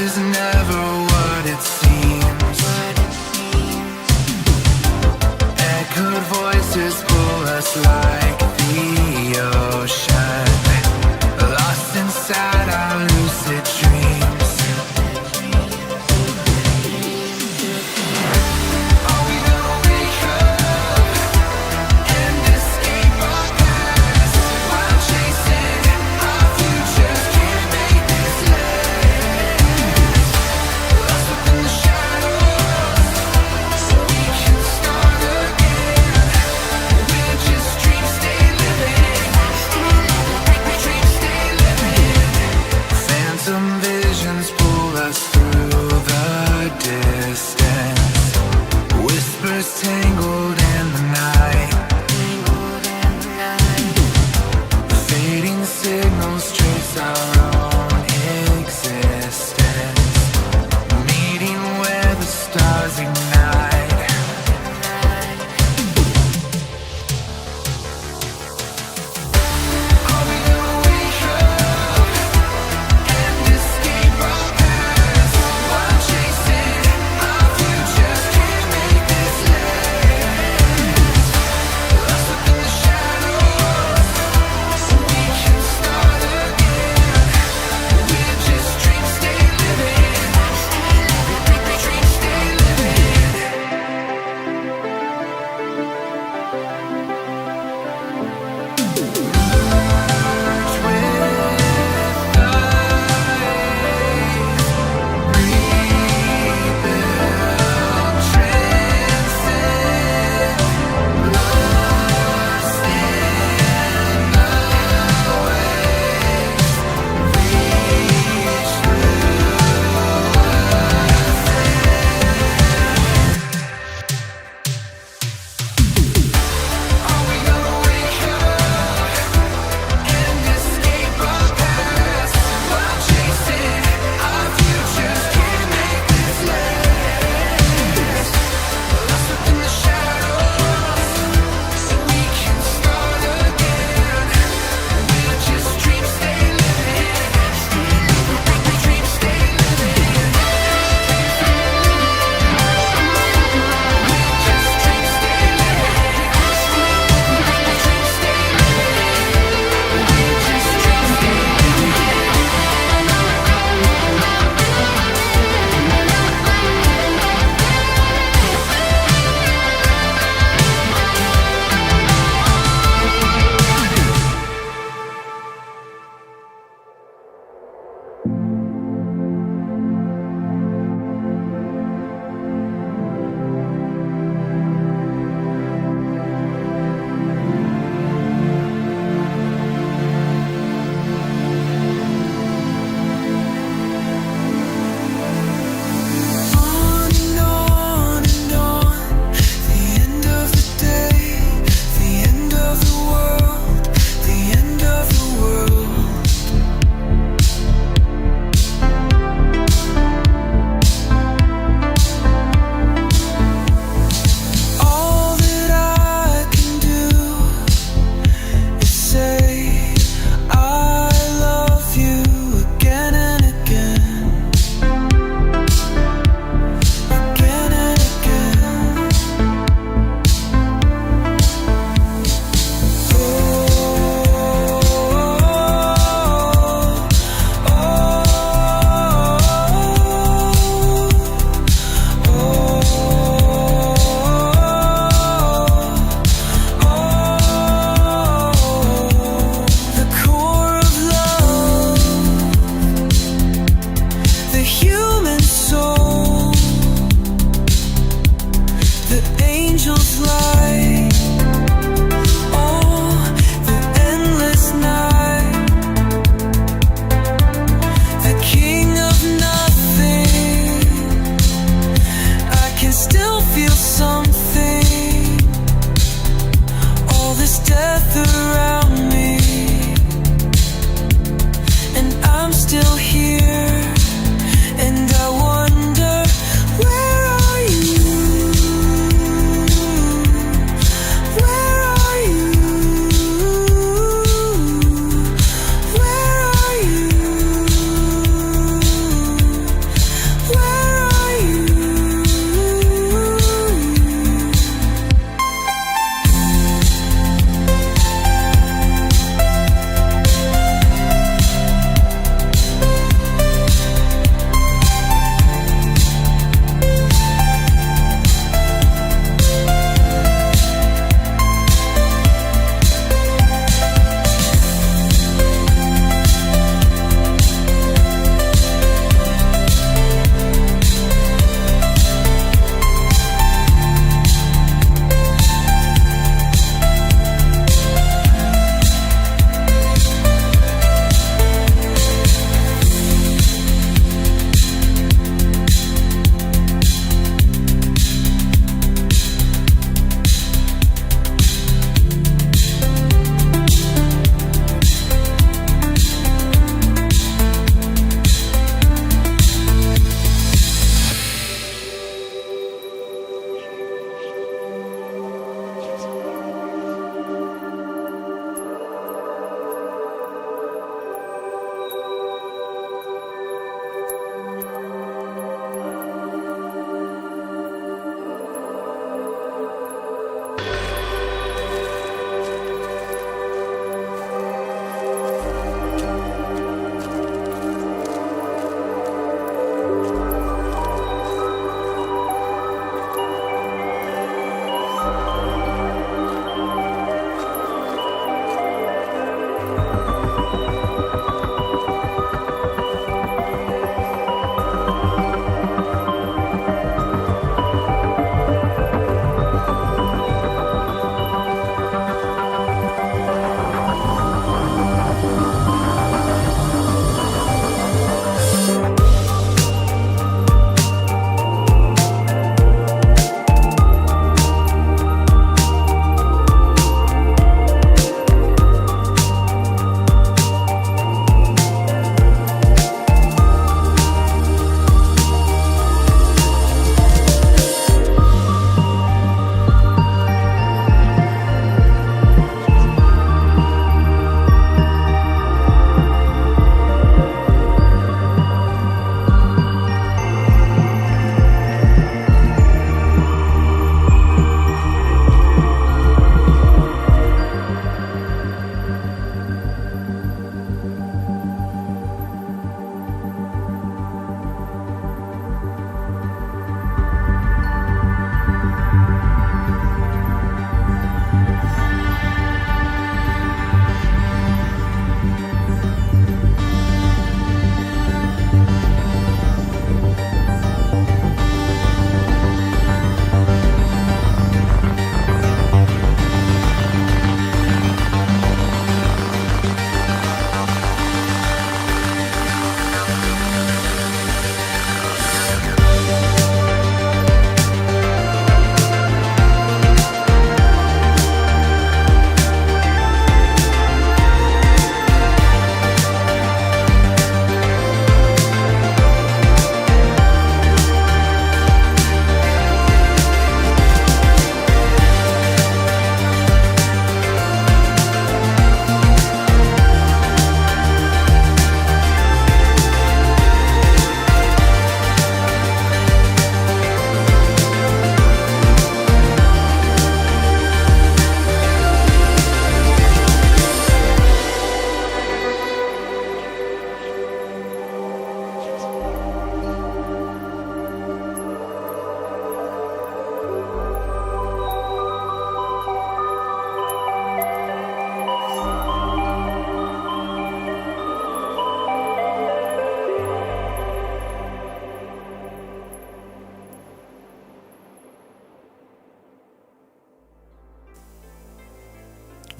is never what it seems. Echoed voices pull us like the ocean, lost inside our lucid dreams.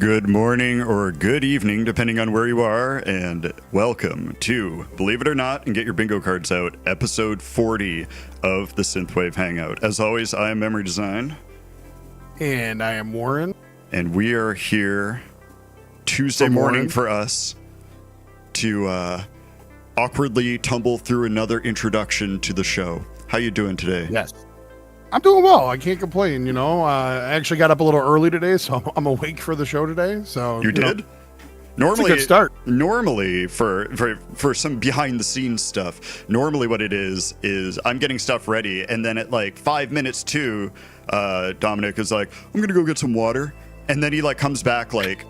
Good morning or good evening, depending on where you are, and welcome to, believe it or not, and get your bingo cards out, episode 40 of the Synthwave Hangout. As always, I am Memory Design. And I am Woren. And we are here Tuesday morning for us to awkwardly tumble through another introduction to the show. How you doing today? Yes. I'm doing well. I can't complain, you know. I actually got up a little early today, so I'm awake for the show today. So you did? Normally, it's a good start. Normally, for some behind the scenes stuff, normally what it is I'm getting stuff ready, and then at like 5 minutes to, Dominic is like, I'm gonna go get some water, and then he like comes back like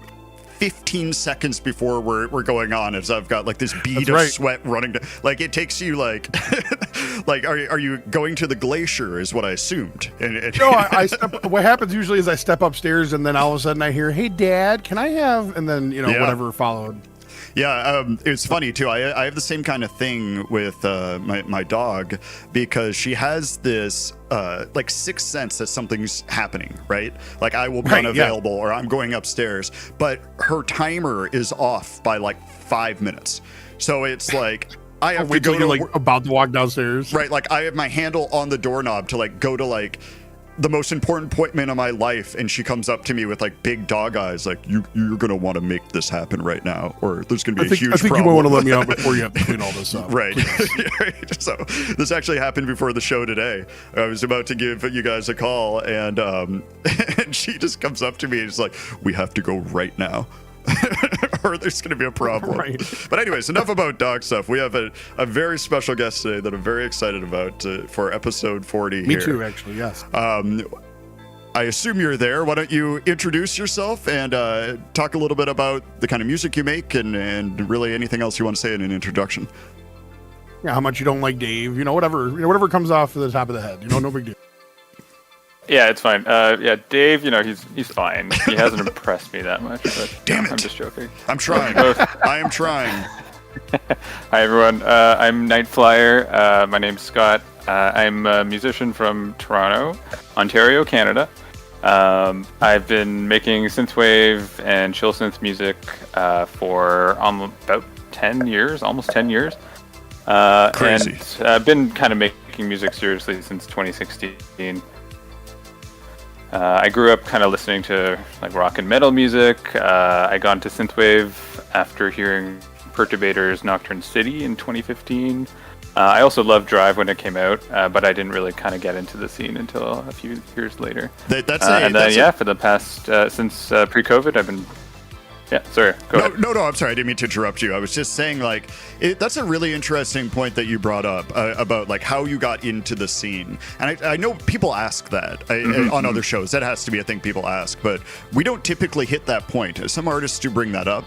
15 seconds before we're going on, as I've got like this bead of sweat running to, like it takes you like like are you going to the glacier is what I assumed. And no, I step, what happens usually is I step upstairs and then all of a sudden I hear, hey Dad, can I have, and then whatever followed. Yeah, it's funny too. I have the same kind of thing with my dog, because she has this like sixth sense that something's happening, right? Like I will be unavailable or I'm going upstairs, but her timer is off by like 5 minutes. So it's like I have to go to like about to walk downstairs. Right, like I have my handle on the doorknob to like go to like the most important appointment of my life, and she comes up to me with like big dog eyes, like you're gonna want to make this happen right now, or there's gonna be a huge problem. I think you might want to let me out before you have to clean all this up. Right. So this actually happened before the show today. I was about to give you guys a call, and and she just comes up to me and is like, we have to go right now. Or there's going to be a problem. Right. But anyways, enough about dog stuff. We have a very special guest today that I'm very excited about for episode 40 Me too, actually, yes. I assume you're there. Why don't you introduce yourself and talk a little bit about the kind of music you make and really anything else you want to say in an introduction. Yeah, how much you don't like Dave, whatever comes off the top of the head, no big deal. Yeah, it's fine. Dave, he's fine. He hasn't impressed me that much. But, Damn it! I'm just joking. I'm trying. I am trying. Hi, everyone. I'm NIGHTFLYER. My name's Scott. I'm a musician from Toronto, Ontario, Canada. I've been making synthwave and chill synth music for about 10 years, almost 10 years. Crazy. And I've been kind of making music seriously since 2016. I grew up kind of listening to like rock and metal music. I got into synthwave after hearing Perturbator's Nocturne City in 2015. I also loved Drive when it came out, but I didn't really kind of get into the scene until a few years later. For the past since pre-COVID, I've been. Yeah, sorry. Go ahead. No, I'm sorry. I didn't mean to interrupt you. I was just saying, like, that's a really interesting point that you brought up about, like, how you got into the scene. And I know people ask that on other shows. That has to be a thing people ask. But we don't typically hit that point. Some artists do bring that up.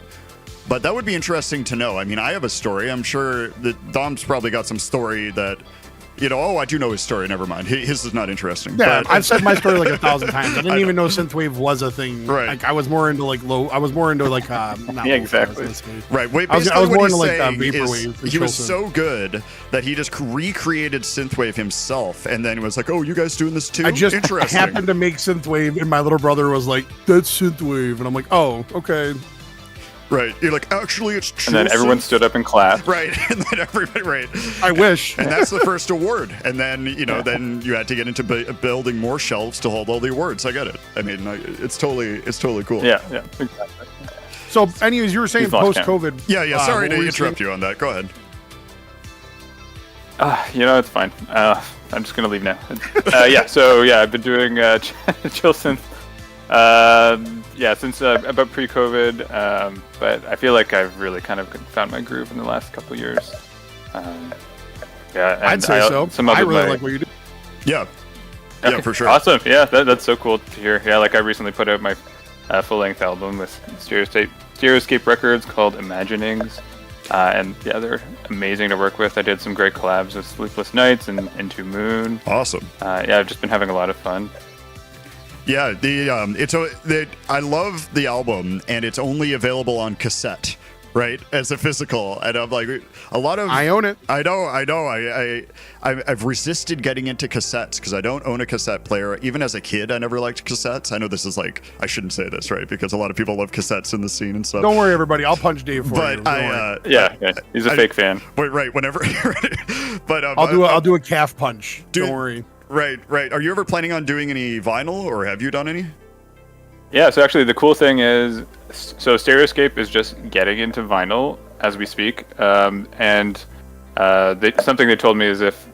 But that would be interesting to know. I mean, I have a story. I'm sure that Dom's probably got some story that... I do know his story. Never mind. His is not interesting. Yeah, but I've said my story like 1,000 times. I didn't even know synthwave was a thing. Right. Like, I was more into like not yeah, exactly. Right. Wait, I was more into like vaporwave. He was so good that he just recreated synthwave himself, and then was like, "Oh, you guys doing this too?" I just interesting. happened to make synthwave, and my little brother was like, "That's synthwave," and I'm like, "Oh, okay." Right. You're like, actually, it's true. And then everyone stood up in class. Right. And then everybody, right. I wish. And that's the first award. And then, then you had to get into building more shelves to hold all the awards. I get it. I mean, it's totally cool. Yeah, exactly. So, anyways, you were saying post-COVID. Yeah. Sorry to interrupt you on that. Go ahead. It's fine. I'm just going to leave now. I've been doing chill synth. Since about pre-COVID, but I feel like I've really kind of found my groove in the last couple of years. I'd say so. I really like what you do. Yeah. Okay. Yeah, for sure. Awesome. Yeah, that's so cool to hear. Yeah, like I recently put out my full-length album with Stereoscape Records called Imaginings. And yeah, they're amazing to work with. I did some great collabs with Sleepless Nights and Into Moon. Awesome. I've just been having a lot of fun. Yeah, I love the album, and it's only available on cassette. right, as a physical, and I'm like, a lot of I own it. I know. I've resisted getting into cassettes because I don't own a cassette player. Even as a kid, I never liked cassettes. I know this is like, I shouldn't say this, right, because a lot of people love cassettes in the scene and stuff. Don't worry, everybody. I'll punch Dave for you. But Yeah, he's a fake fan. Wait, right, whenever. But I'll do a calf punch. Dude, Don't worry. Right. Are you ever planning on doing any vinyl, or have you done any? Yeah, so actually the cool thing is, so Stereoscape is just getting into vinyl as we speak, and something they told me is if,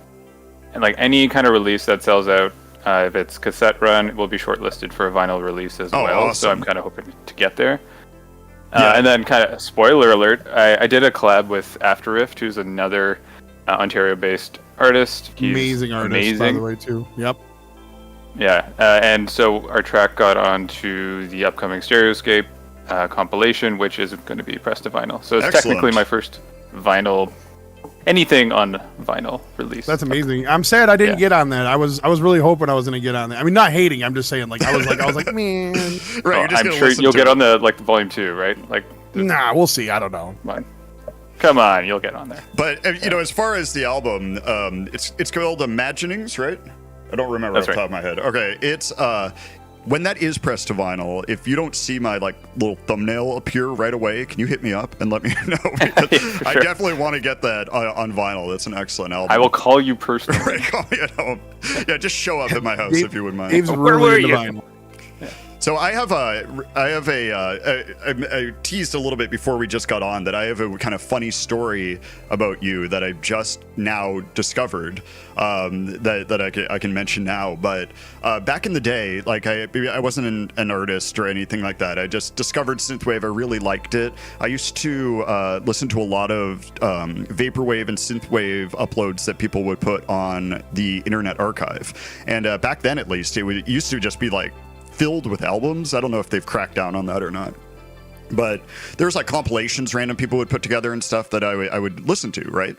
like, any kind of release that sells out, if it's cassette run, it will be shortlisted for a vinyl release as well. Awesome. So I'm kind of hoping to get there. And then, kind of spoiler alert, I did a collab with After Rift, who's another Ontario-based artist. He's amazing artist, by the way, too. Yep. Yeah, and so our track got onto the upcoming Stereoscape compilation, which is going to be pressed to vinyl. So it's Excellent. technically my first vinyl, anything on vinyl release. That's amazing. I'm sad I didn't get on that. I was really hoping I was going to get on that. I mean, not hating. I'm just saying, like, I was like, man. Right, you're just I'm gonna sure listen you'll to get it. on the volume 2, right? Like, Nah, we'll see. I don't know. come on, you'll get on there. But you know, as far as the album, it's called Imaginings, right? I don't remember That's off the right. top of my head. Okay, it's when that is pressed to vinyl. If you don't see my like little thumbnail appear right away, can you hit me up and let me know? Because Yeah, I sure. definitely want to get that on vinyl. That's an excellent album. I will call you personally. Right, call me at home. Yeah, just show up at my house Dave- if you wouldn't mind. Dave's Where really were into you? vinyl. So I teased a little bit before we just got on that I have a kind of funny story about you that I just now discovered that I can mention now. But back in the day, like I wasn't an artist or anything like that. I just discovered Synthwave. I really liked it. I used to listen to a lot of Vaporwave and Synthwave uploads that people would put on the Internet Archive. And back then, at least, it used to just be like filled with albums. I don't know if they've cracked down on that or not, but there's like compilations random people would put together and stuff that I would listen to, right?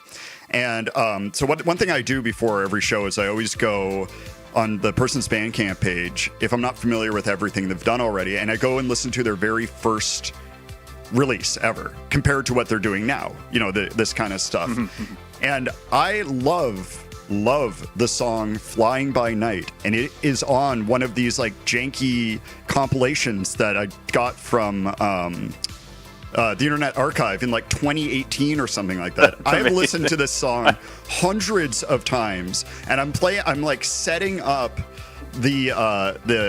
And so one thing I do before every show is I always go on the person's Bandcamp page if I'm not familiar with everything they've done already, and I go and listen to their very first release ever compared to what they're doing now, you know, this kind of stuff. And I love the song Flying by Night, and it is on one of these like janky compilations that I got from the Internet Archive in like 2018 or something like that. I've listened to this song hundreds of times, and I'm like setting up the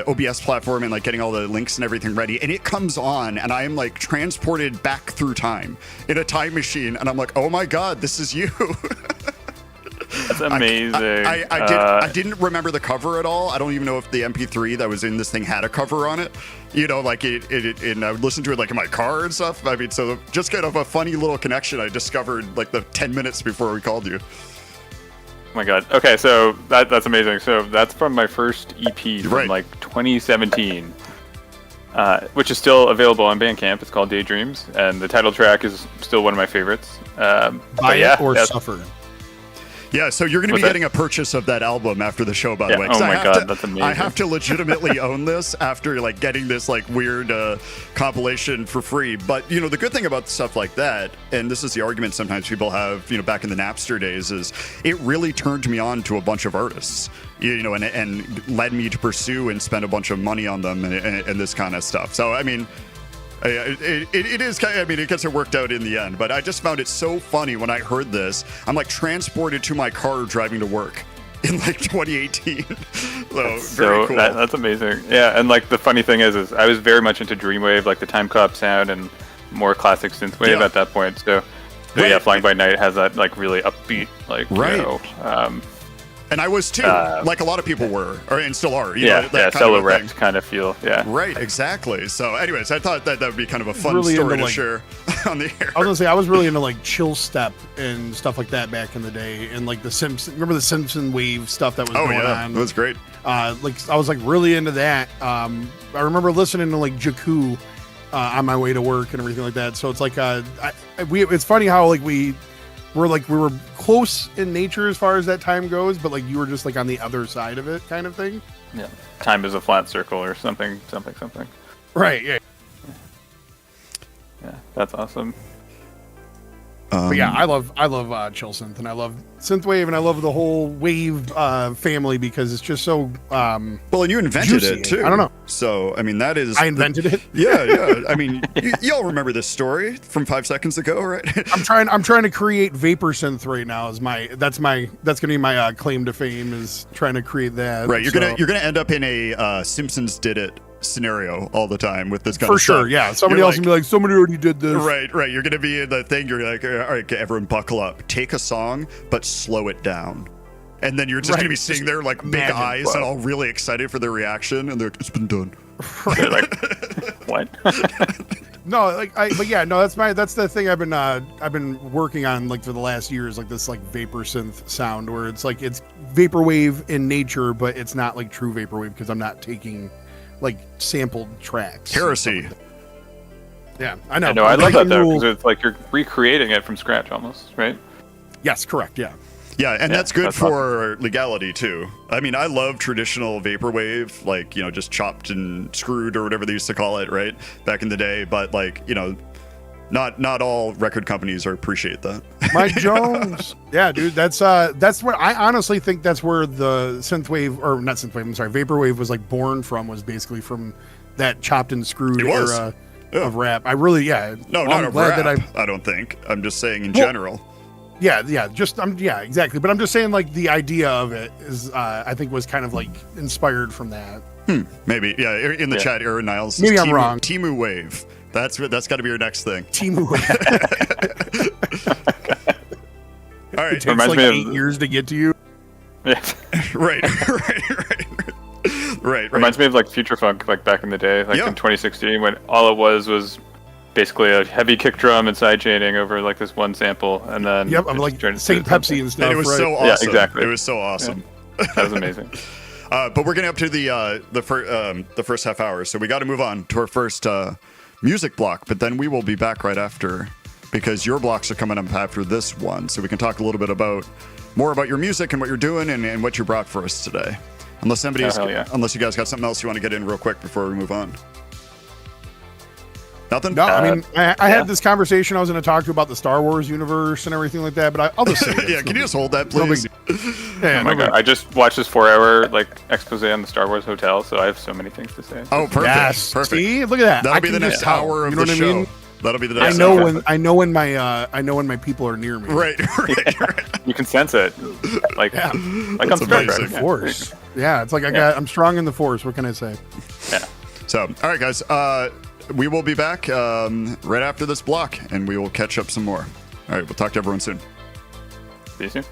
OBS platform and like getting all the links and everything ready, and it comes on and I am like transported back through time in a time machine, and I'm like, oh my god, this is you. That's amazing. I didn't remember the cover at all. I don't even know if the MP3 that was in this thing had a cover on it. You know, like it and I would listen to it like in my car and stuff. I mean, so just kind of a funny little connection I discovered like the 10 minutes before we called you. Oh my god. Okay, so that's amazing. So that's from my first EP from Right. like 2017, which is still available on Bandcamp. It's called Daydreams, and the title track is still one of my favorites. Buy But yeah, it or that's- suffer. Yeah, so you're going to be What's that? getting a purchase of that album after the show, by the Yeah, way. 'cause oh I my have God, to- that's amazing. I have to legitimately own this after like getting this like weird compilation for free. But you know, the good thing about stuff like that, and this is the argument sometimes people have, you know, back in the Napster days, is it really turned me on to a bunch of artists. You know, and led me to pursue and spend a bunch of money on them and this kind of stuff. So I mean. It is kind of, I mean, it gets it worked out in the end, but I just found it so funny when I heard this. I'm like transported to my car driving to work in like 2018. So very cool. That's amazing. Yeah, and like the funny thing is I was very much into Dreamwave, like the Time Cop sound and more classic synthwave Yeah. at that point. So Right. yeah, Flying by Night has that like really upbeat, like Right. you know, And I was too, like a lot of people were, and still are. You yeah, know, that kind Cello of a thing. Wrecked kind of feel. Yeah. Right, exactly. So, anyways, I thought that would be kind of a fun Really story into, to like- share on the air. I was gonna say I was really into like chill step and stuff like that back in the day, and like the Simpson. Remember the Simpson wave stuff that was Oh going yeah, on? it was great. Like I was like really into that. I remember listening to like Jakku on my way to work and everything like that. So it's like it's funny how like we were close in nature as far as that time goes, but like you were just like on the other side of it, kind of thing. Yeah. Time is a flat circle or something. Right. Yeah. Yeah, that's awesome. But yeah, I love chill synth, and I love synthwave, and I love the whole wave family because it's just so Well, and you invented juicy. it too. I don't know. So I mean, that is I invented it. Yeah. I mean, y'all remember this story from 5 seconds ago, right? I'm trying to create vapor synth right now. That's gonna be my claim to fame, is trying to create that. Right. You're So- gonna end up in a Simpsons did it scenario all the time with this kind for of sure. stuff. Yeah, somebody You're else will be like, somebody already did this. Right. You're gonna be in the thing. You're like, all right, okay, everyone, buckle up. Take a song, but slow it down. And then you're just gonna be sitting there like big imagine. eyes and all really excited for their reaction, and they're like, it's been done. They're like, what? No, that's the thing I've been working on like for the last year, is like this like vapor synth sound where it's like it's vaporwave in nature, but it's not like true vaporwave because I'm not taking like sampled tracks. Heresy. Yeah, I know. I know. I love that Breaking though, rules. because it's like you're recreating it from scratch almost, right? Yes, correct. Yeah. Yeah, and Yeah, that's good that's for legality too. I mean, I love traditional vaporwave, like, you know, just chopped and screwed or whatever they used to call it, right? Back in the day, but like, you know, not all record companies appreciate that. Mike Jones. Yeah, dude, that's where I honestly think that's where the synthwave, or not synthwave, I'm sorry, vaporwave was like born from, was basically from that chopped and screwed It was. era Yeah. of rap. I really, yeah. No, I'm not a glad rap, that I don't think. I'm just saying in Well, general. Yeah, exactly. But I'm just saying, like, the idea of it is, I think, was kind of like inspired from that. Maybe. Yeah, in the chat, Aaron Niles says Maybe I'm wrong. Timu Wave. That's got to be your next thing. Timu. All right. It takes Reminds like me of- 8 years to get to you. Yeah. right. Reminds me of like future funk, like back in the day, like Yeah. in 2016, when all it was basically a heavy kick drum and sidechaining over like this one sample, and then Yep, I'm it like just turned St. into Pepsi something. and stuff. And it was right? so awesome. Yeah, exactly. It was so awesome. That was amazing. But we're getting up to the first half hour, so we got to move on to our first music block. But then we will be back right after, because your blocks are coming up after this one, so we can talk a little bit more about your music and what you're doing and what you brought for us today. Unless hell yeah. unless you guys got something else you want to get in real quick before we move on. Nothing? No, I mean, I yeah. had this conversation I was going to talk to about the Star Wars universe and everything like that, but I'll just say this. Yeah, can you just hold that, No please? Yeah, Oh my no god! big- I just watched this 4-hour like expose on the Star Wars hotel, so I have so many things to say. Oh, perfect. Yes. Perfect. See, look at that. That'll I be can the next just tell. hour of You know the what show. I mean? That'll be the I next know hour. when my people are near me. Right. You can sense it, like Yeah. like That's on Star amazing. Trek. Force. Yeah, it's like I'm strong in the force. What can I say? Yeah. So, all right, guys. We will be back right after this block, and we will catch up some more. All right, we'll talk to everyone soon. See you soon.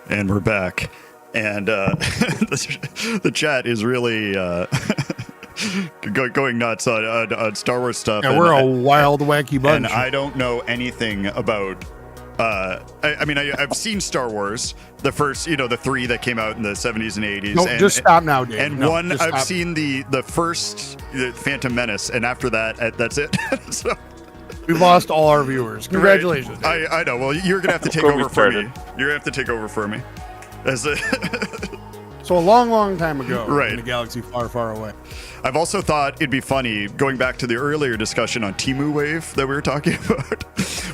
And we're back. And the chat is really going nuts on Star Wars stuff. Yeah, we're a wild, wacky bunch. And I don't know anything about... I've seen Star Wars, the first, the 3 that came out in the 70s and 80s. No, just stop now, Dave. And no, I've stop. seen the first Phantom Menace, and after that, that's it. So... We've lost all our viewers. Congratulations. Right. I know. Well, you're going to have to take over for me. You're going to have to take over for me. So a long, long time ago, right, in a galaxy far, far away. I've also thought it'd be funny, going back to the earlier discussion on Temu Wave that we were talking about.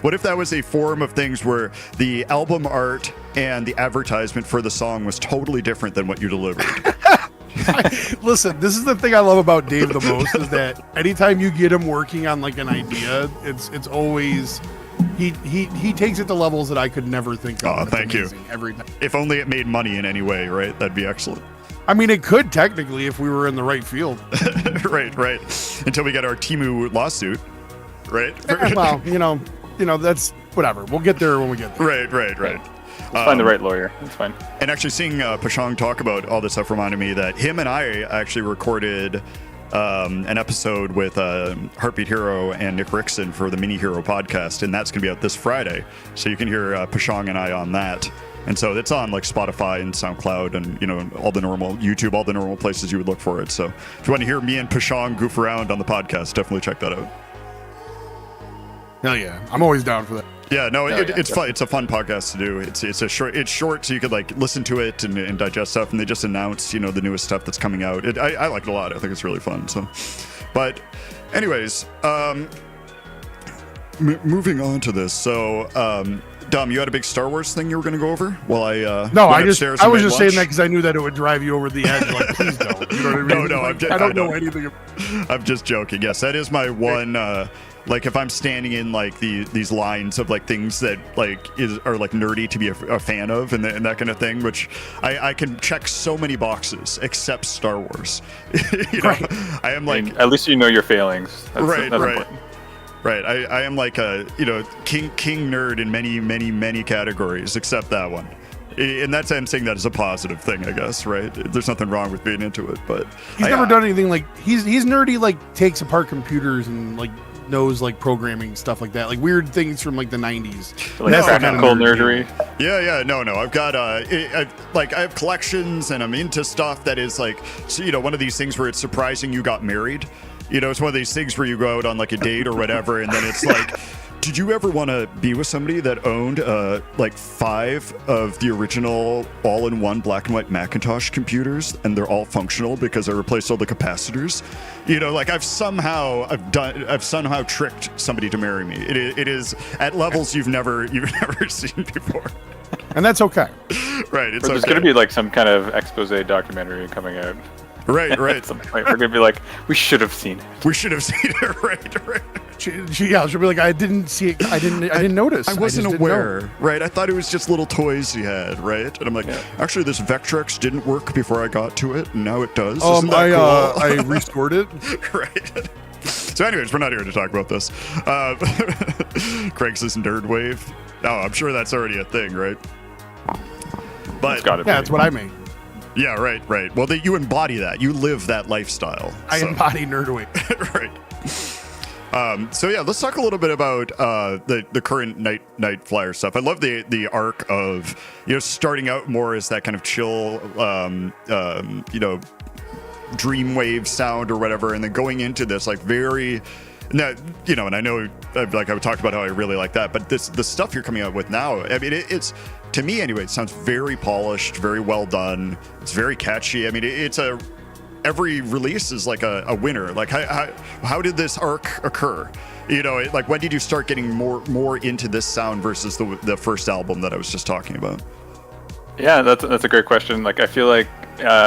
What if that was a form of things where the album art and the advertisement for the song was totally different than what you delivered? Listen, this is the thing I love about Dave the most, is that anytime you get him working on like an idea, it's always he takes it to levels that I could never think of. Oh, thank you. Every time. If only it made money in any way, right? That'd be excellent. I mean, it could technically if we were in the right field. right. Until we get our Temu lawsuit, right? Yeah, well, that's whatever. We'll get there when we get there. Right. Let's find the right lawyer. That's fine. And actually seeing Pashang talk about all this stuff reminded me that him and I actually recorded an episode with Heartbeat Hero and Nick Rickson for the Mini Hero podcast, and that's going to be out this Friday. So you can hear Pashang and I on that. And so it's on like Spotify and SoundCloud and, all the normal YouTube, all the normal places you would look for it. So if you want to hear me and Pashang goof around on the podcast, definitely check that out. Hell yeah. I'm always down for that. Yeah, no, it's fun. It's a fun podcast to do. It's short, so you could like listen to it and digest stuff. And they just announced, the newest stuff that's coming out. I like it a lot. I think it's really fun. So, but, anyways, moving on to this. So, Dom, you had a big Star Wars thing you were going to go over while I I was just saying that because I knew that it would drive you over the edge. Like, please don't. You know what I mean? No, I don't know anything. I'm just joking. Yes, that is my one. Like if I'm standing in like these lines of like things that like are like nerdy to be a fan of and that kind of thing, which I can check so many boxes except Star Wars. Right. I am like, at least you know your failings. That's important. Right. I am like a king nerd in many categories except that one. And that's, I'm saying that as a positive thing, I guess, right? There's nothing wrong with being into it, but he's never done anything like he's nerdy, like takes apart computers and like knows like programming stuff like that, like weird things from like the 90s. Like practical nerdery. Yeah. No. I've got I have collections and I'm into stuff that is like, one of these things where it's surprising you got married. It's one of these things where you go out on like a date or whatever, and then it's like, did you ever want to be with somebody that owned like 5 of the original all-in-one black and white Macintosh computers, and they're all functional because I replaced all the capacitors? Like I've somehow tricked somebody to marry me. It is at levels you've never seen before. And that's okay. Right. It's there's going to be like some kind of expose documentary coming out. Right. At some point, we're gonna be like, we should have seen it. Right. She'll be like, I didn't see it. I didn't notice. I wasn't aware. Right. I thought it was just little toys he had. Right. And I'm like, actually, this Vectrex didn't work before I got to it, and now it does. Isn't that cool? I restored it. Right. So, anyways, we're not here to talk about this. Craig says nerd wave. Oh, I'm sure that's already a thing, right? But it's gotta be. That's what I mean. Yeah, right. Well, you embody that. You live that lifestyle. I embody nerdweight. Right. So yeah, let's talk a little bit about the current Night Flyer stuff. I love the arc of starting out more as that kind of chill, dreamwave sound or whatever, and then going into this like very. Now, and I know, like I talked about how I really like that, but the stuff you're coming out with now, I mean, it's to me anyway, it sounds very polished, very well done. It's very catchy. I mean, every release is like a winner. Like how did this arc occur? Like when did you start getting more into this sound versus the first album that I was just talking about? Yeah, that's a great question. Like I feel like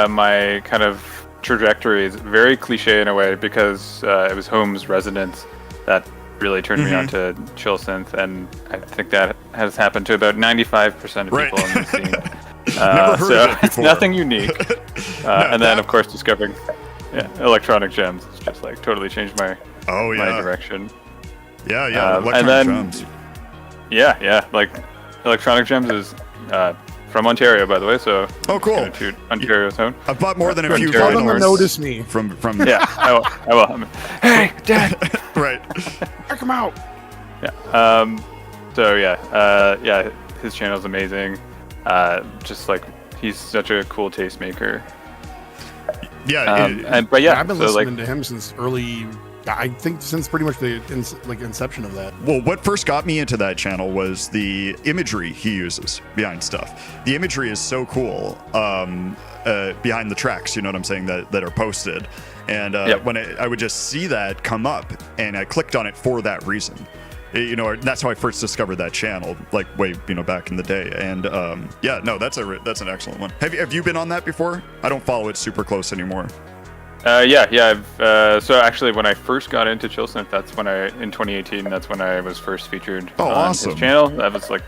my kind of trajectory is very cliche in a way because it was Home's Resonance that really turned me on to chill synth, and I think that has happened to about 95% of people in the scene. Never heard of it it's before. nothing unique. And then of course discovering electronic gems. It's just like totally changed my direction. Yeah, electronic gems. Yeah, like electronic gems is from Ontario, by the way. So Oh, cool. gonna toot Ontario's home. I've bought more than a few Ontario Tell them to horns. notice me. from Yeah, I will. Hey, Dad. right. Check them out. Yeah. So yeah, his channel's amazing. Just like he's such a cool tastemaker. Yeah, But yeah, I've been so listening like to him since early. I think since pretty much the inception of that. well, what first got me into that channel was the imagery he uses behind stuff. The imagery is so cool behind the tracks, you know what I'm saying, that are posted. And when I would just see that come up, and I clicked on it for that reason. You know, that's how I first discovered that channel, like way back in the day. And yeah, no, that's an excellent one. Have you been on that before? I don't follow it super close anymore. Yeah. So actually, when I first got into Chill Synth, that's when in 2018, that's when I was first featured on awesome. his channel. That was like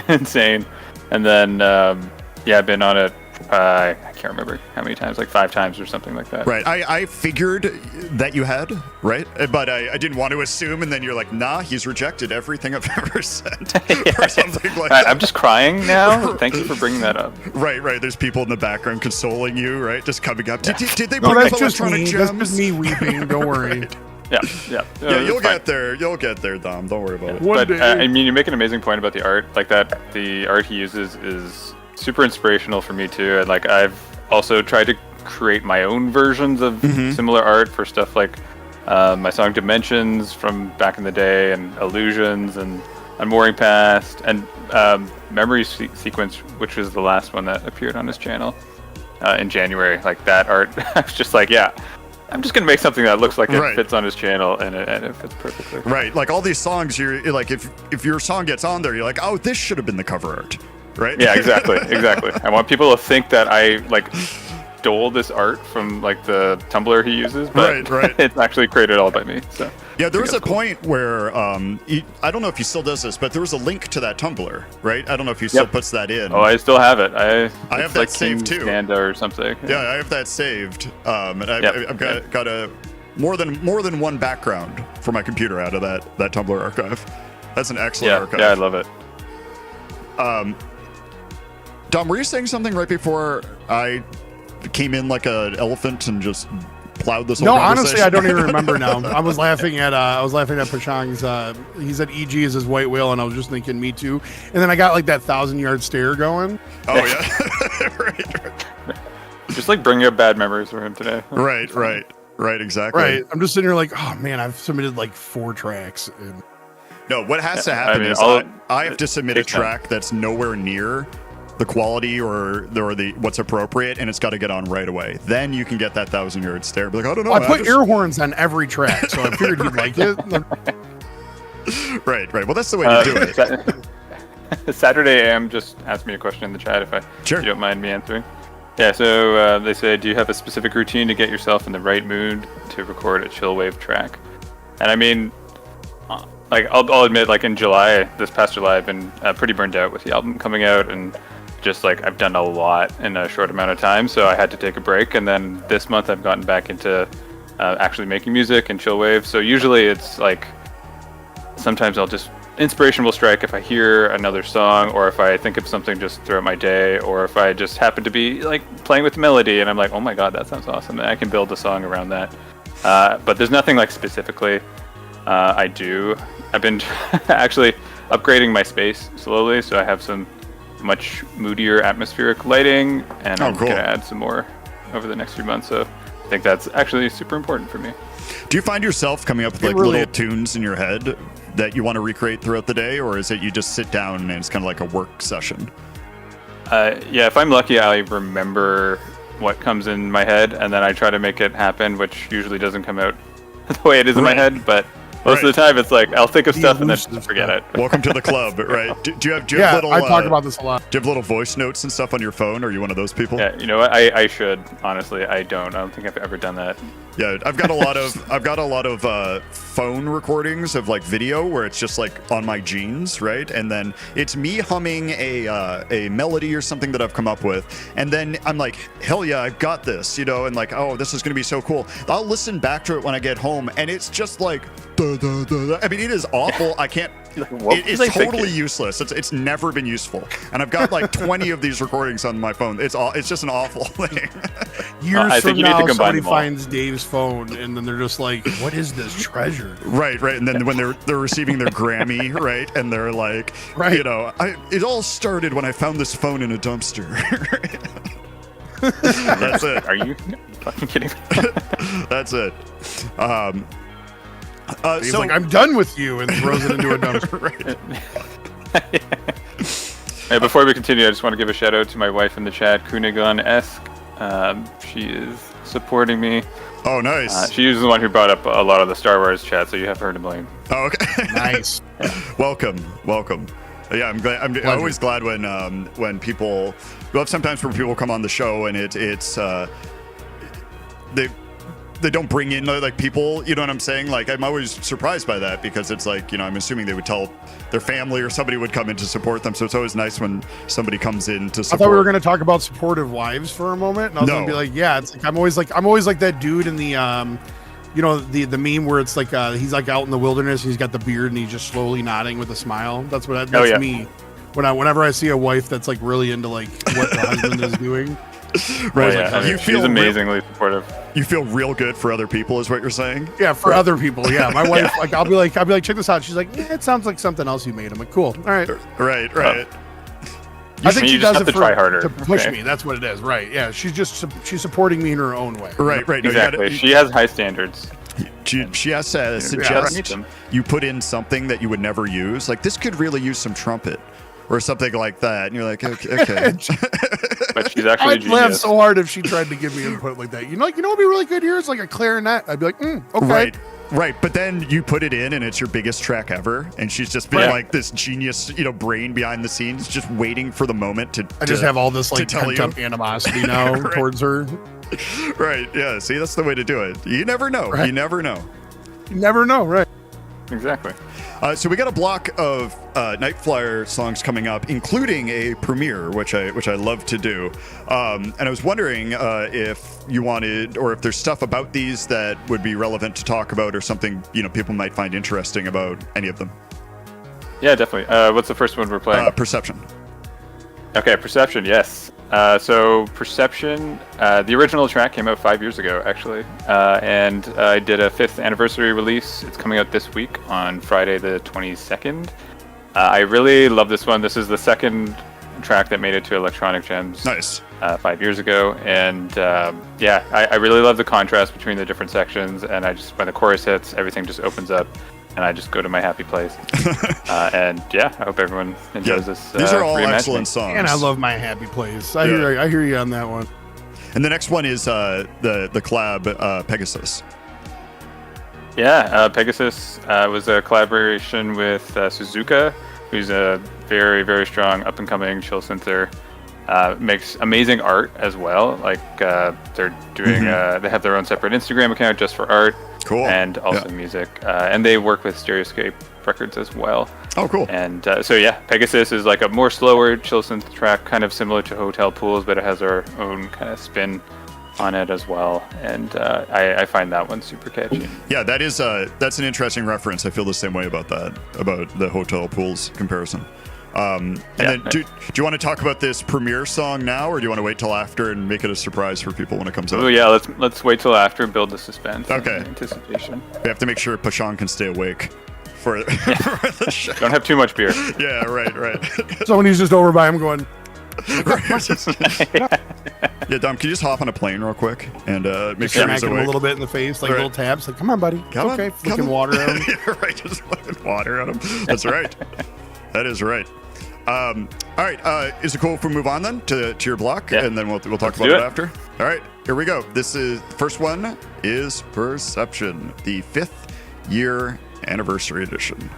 insane. And then I've been on it. I can't remember how many times, like 5 times or something like that. Right. I figured that you had, right? But I didn't want to assume, and then you're like, nah, he's rejected everything I've ever said. Or something like that. I'm just crying now. Thank you for bringing that up. Right. There's people in the background consoling you, right? Just coming up. Did they No, bring that's up just electronic me. gems? That's just me weeping. Don't worry. Right. Yeah. Yeah, you'll It's fine. get there. You'll get there, Dom. Don't worry about it. One But day. I mean, you make an amazing point about the art. Like that, the art he uses is super inspirational for me too. And like I've also tried to create my own versions of similar art for stuff like my song Dimensions from back in the day, and Illusions, and Unmooring Past, and Memory Sequence, which was the last one that appeared on his channel in January. Like that art, I was just like, yeah, I'm just gonna make something that looks like it fits on his channel, and it fits perfectly. Right. Like all these songs, you're like, if your song gets on there, you're like, oh, this should have been the cover art. Right? Yeah, exactly. I want people to think that I like stole this art from like the Tumblr he uses, but Right. it's actually created all by me. So Yeah, there was a cool. point where I don't know if he still does this, but there was a link to that Tumblr, right? I don't know if he still puts that in. Oh, I still have it. I it's have that like saved King too. Panda or something. Yeah, I have that saved, and Yep. I've got a more than one background for my computer out of that Tumblr archive. That's an excellent archive. Yeah, I love it. Dom, were you saying something right before I came in like an elephant and just plowed this whole No, conversation? honestly, I don't even remember now. I was laughing at Pashang's. He said EG is his white whale, and I was just thinking me too. And then I got like that 1,000-yard stare going. Oh yeah, right. Just like bringing up bad memories for him today. Right, exactly. Right. I'm just sitting here like, oh man, I've submitted like 4 tracks. And No, what has to I happen mean, is all- I have to submit a takes time. track that's nowhere near the quality or the what's appropriate, and it's got to get on right away. Then you can get that 1,000-yard stare. Be like, I don't know. I man, put just- air horns on every track, so I figured he'd like it. Right. Well, that's the way to do it. Saturday AM just asked me a question in the chat if Sure. you don't mind me answering. Yeah, so they say, do you have a specific routine to get yourself in the right mood to record a chill wave track? And I mean, like I'll admit, like in July, this past July, I've been pretty burned out with the album coming out, and just like I've done a lot in a short amount of time, so I had to take a break. And then this month I've gotten back into actually making music and chill wave. So usually it's like sometimes inspiration will strike if I hear another song, or if I think of something just throughout my day, or if I just happen to be like playing with the melody and I'm like, oh my god, that sounds awesome, and I can build a song around that. But there's nothing like specifically I've been actually upgrading my space slowly, so I have some much moodier atmospheric lighting, and I'm cool. gonna add some more over the next few months. So I think that's actually super important for me. Do you find yourself coming up with like really- little tunes in your head that you want to recreate throughout the day, or is it you just sit down and it's kind of like a work session? Yeah, if I'm lucky, I remember what comes in my head, and then I try to make it happen, which usually doesn't come out the way it is in my Right. head. But most of the time, it's like I'll think of stuff and then just elusive forget it. Welcome to the club, right? Do you have Yeah, little? I talk about this a lot. Do you have little voice notes and stuff on your phone? Are you one of those people? Yeah, you know what? I should honestly. I don't think I've ever done that. Yeah, I've got a lot of phone recordings of like video where it's just like on my jeans, right? And then it's me humming a melody or something that I've come up with, and then I'm like, hell yeah, I've got this, and like, oh, this is gonna be so cool. I'll listen back to it when I get home, and it's just like, duh, duh, duh, duh. I mean, it is awful. I can't What It's was I totally thinking? useless. It's never been useful, and I've got like 20 of these recordings on my phone. It's just an awful thing. Years I from think you need to now, combine somebody them all. finds Dave's phone, and then they're just like, "What is this treasure?" Right, and then when they're receiving their Grammy, right, and they're like, Right. you know, it all started when I found this phone in a dumpster. That's it. Are you fucking kidding? That's it. He's So like, "I'm done with you," and throws it into a dumpster. Hey, before we continue, I just want to give a shout out to my wife in the chat, Kunigon-esque. She is supporting me. Oh, nice. She was the one who brought up a lot of the Star Wars chat, so you have her to blame. Oh, okay. Nice. Welcome. Yeah, I'm glad. I'm always glad when people. Well, sometimes when people come on the show and it's they don't bring in like people. You know what I'm saying? Like I'm always surprised by that because it's like, you know, I'm assuming they would tell their family or somebody would come in to support them. So it's always nice when somebody comes in to I support. thought we were going to talk about supportive wives for a moment, and I was going to be like, "Yeah, it's like I'm always like that dude in the you know, the meme where it's like he's like out in the wilderness and he's got the beard and he's just slowly nodding with a smile. That's me. Whenever I see a wife that's like really into like what the husband is doing. Right. Yeah, You she's feel amazingly supportive. You feel real good for other people, is what you're saying? Yeah, for other people. Yeah, my wife, like I'll be like, check this out. She's like, yeah, it sounds like something else you made. I'm like, cool. All right. Right. I think she you just does have it to try harder. to push okay? me. That's what it is. Right. Yeah. She's supporting me in her own way. Right. No, Exactly. She has high standards. She has to suggest you put in something that you would never use. Like this could really use some trumpet or something like that. And you're like, okay. But she's actually a I'd laugh genius. so hard if she tried to give me input like that. You know what'd be really good here? It's like a clarinet. I'd be like, okay. Right. But then you put it in and it's your biggest track ever. And she's just been like this genius, you know, brain behind the scenes, just waiting for the moment to. I just have all this like tell pent you. up animosity now towards her. Right. Yeah. See, that's the way to do it. You never know. Right. You never know. You never know. Right. Exactly. So we got a block of NIGHTFLYER songs coming up, including a premiere, which I love to do. And I was wondering if you wanted, or if there's stuff about these that would be relevant to talk about, or something people might find interesting about any of them. Yeah, definitely. What's the first one we're playing? Perception. Okay, Perception. Yes. So Perception, the original track came out 5 years ago, actually, and I did a 5th anniversary release. It's coming out this week on Friday the 22nd. I really love this one. This is the second track that made it to Electronic Gems. Nice. 5 years ago, and I really love the contrast between the different sections. And when the chorus hits, everything just opens up, and I just go to my happy place. And I hope everyone enjoys this. These are all reimagining. excellent songs. And I love my happy place. I hear you on that one. And the next one is the collab Pegasus. Yeah, Pegasus was a collaboration with Suzuka, who's a very, very strong up-and-coming chill synther. Makes amazing art as well. Like they're doing, they have their own separate Instagram account just for art. Cool. And also music. And they work with Stereoscape Records as well. Oh, cool. And Pegasus is like a more slower chill synth track, kind of similar to Hotel Pools, but it has our own kind of spin on it as well. And I find that one super catchy. Yeah, that's an interesting reference. I feel the same way about that, about the Hotel Pools comparison. Then do you want to talk about this premiere song now, or do you want to wait till after and make it a surprise for people when it comes out? Oh yeah, let's wait till after, build the suspense. Okay. And anticipation. We have to make sure Pashan can stay awake for the show. Don't have too much beer. Yeah, right. So when he's just over by him going, Yeah, Dom, can you just hop on a plane real quick and make sure he's smack him awake? a little bit in the face, like little taps, like, come on, buddy. Come on, okay, come flicking on. water at him. Yeah, right, just flicking water at him. That's right. That is right. All right, is it cool if we move on then to your block, and then we'll talk about it after? All right, here we go. First one is Perception, the 5th year anniversary edition.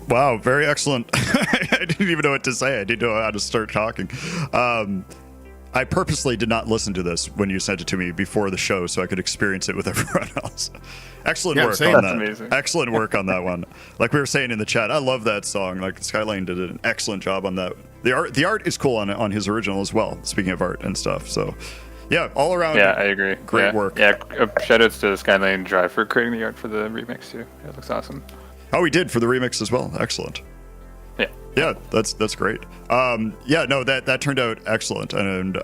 Wow, very excellent. I didn't even know what to say. I didn't know how to start talking. I purposely did not listen to this when you sent it to me before the show so I could experience it with everyone else. Excellent work same. on That's that. amazing. Excellent work on that one. Like we were saying in the chat, I love that song. Like Skylane did an excellent job on that. The art is cool on his original as well, speaking of art and stuff. So yeah, all around. Yeah, I agree. Great work. Yeah, shout outs to Skylane Drive for creating the art for the remix too. It looks awesome. Oh, he did for the remix as well. Excellent. Yeah. Yeah, that's great. Yeah, no, that turned out excellent. And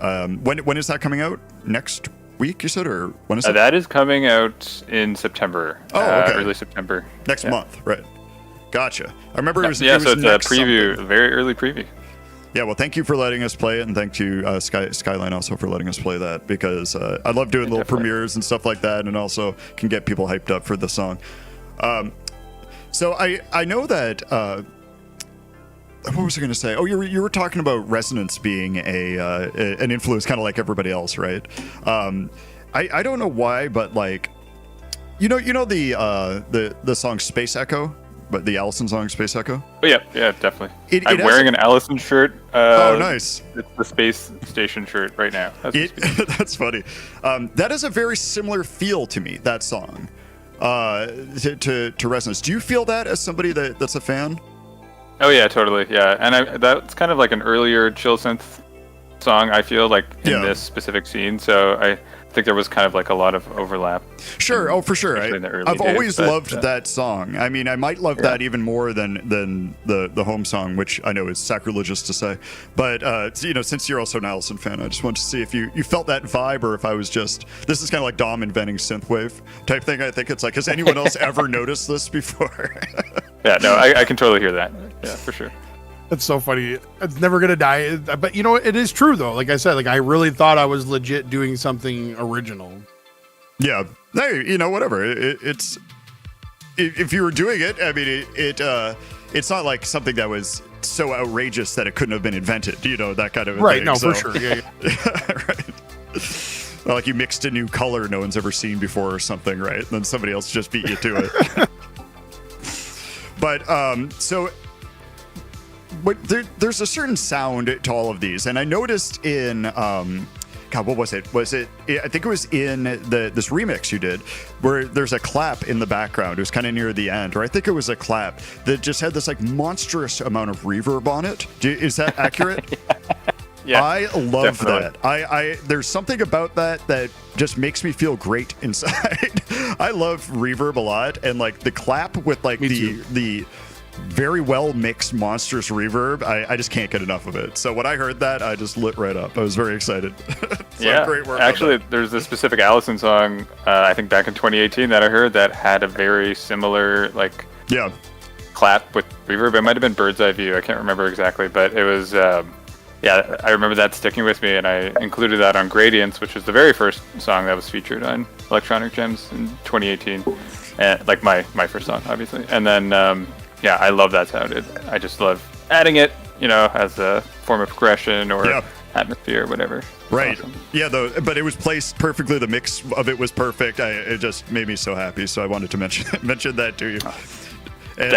when is that coming out? Next week, you said, or when is it? That is coming out in September. Oh, okay. Early September. Next month, right? Gotcha. I remember it was. Yeah, it was so it's a next preview, something. very early preview. Yeah, well, thank you for letting us play it, and thank you, Skyline, also for letting us play that, because I love doing little Definitely. premieres and stuff like that, and also can get people hyped up for the song. So I know that. What was I going to say? Oh, you were talking about Resonance being an influence, kind of like everybody else, right? I don't know why, but like, you know the song Space Echo, but the Allison song Space Echo. Oh yeah, definitely. has I'm wearing an Allison shirt. Oh, nice. It's the space station shirt right now. That's funny. That is a very similar feel to me. That song to Resonance. Do you feel that as somebody that's a fan? Oh yeah, totally. Yeah, and that's kind of like an earlier chill synth song, I feel like, in Yeah. this specific scene. So I think there was kind of like a lot of overlap. Sure. Oh, for sure. Especially in the early I've days, always but, loved that song. I mean, I might love that even more than the home song, which I know is sacrilegious to say. But you know, since you're also an Allison fan, I just wanted to see if you felt that vibe, or if I was just, this is kind of like Dom inventing synthwave type thing. I think it's like, has anyone else ever noticed this before? Yeah, no, I can totally hear that. Yeah, for sure. It's so funny. It's never gonna die. But you know, it is true though. Like I said, like I really thought I was legit doing something original. Yeah. Hey, you know, whatever. It's if you were doing it, I mean, it's not like something that was so outrageous that it couldn't have been invented. You know, that kind of a Right? thing. No, So- for sure. Yeah. Right. Well, like you mixed a new color no one's ever seen before or something, right? Then somebody else just beat you to it. But so. But there's a certain sound to all of these, and I noticed in God, what was it? I think it was in this remix you did, where there's a clap in the background. It was kind of near the end, or I think it was a clap that just had this like monstrous amount of reverb on it. Is that accurate? Yeah, I love definitely. that. There's something about that just makes me feel great inside. I love reverb a lot, and like the clap with like the very well mixed monstrous reverb. I just can't get enough of it. So when I heard that, I just lit right up. I was very excited. So great work. Actually, there's a specific Allison song, I think back in 2018, that I heard that had a very similar like Yeah. clap with reverb. It might have been Bird's Eye View. I can't remember exactly, but it was. Yeah, I remember that sticking with me, and I included that on Gradients, which was the very first song that was featured on Electronic Gems in 2018, and like my first song, obviously. And then yeah, I love that sound. I just love adding it, you know, as a form of progression or atmosphere or whatever. It's Right. awesome. Yeah, but it was placed perfectly. The mix of it was perfect. It just made me so happy. So I wanted to mention that to you. And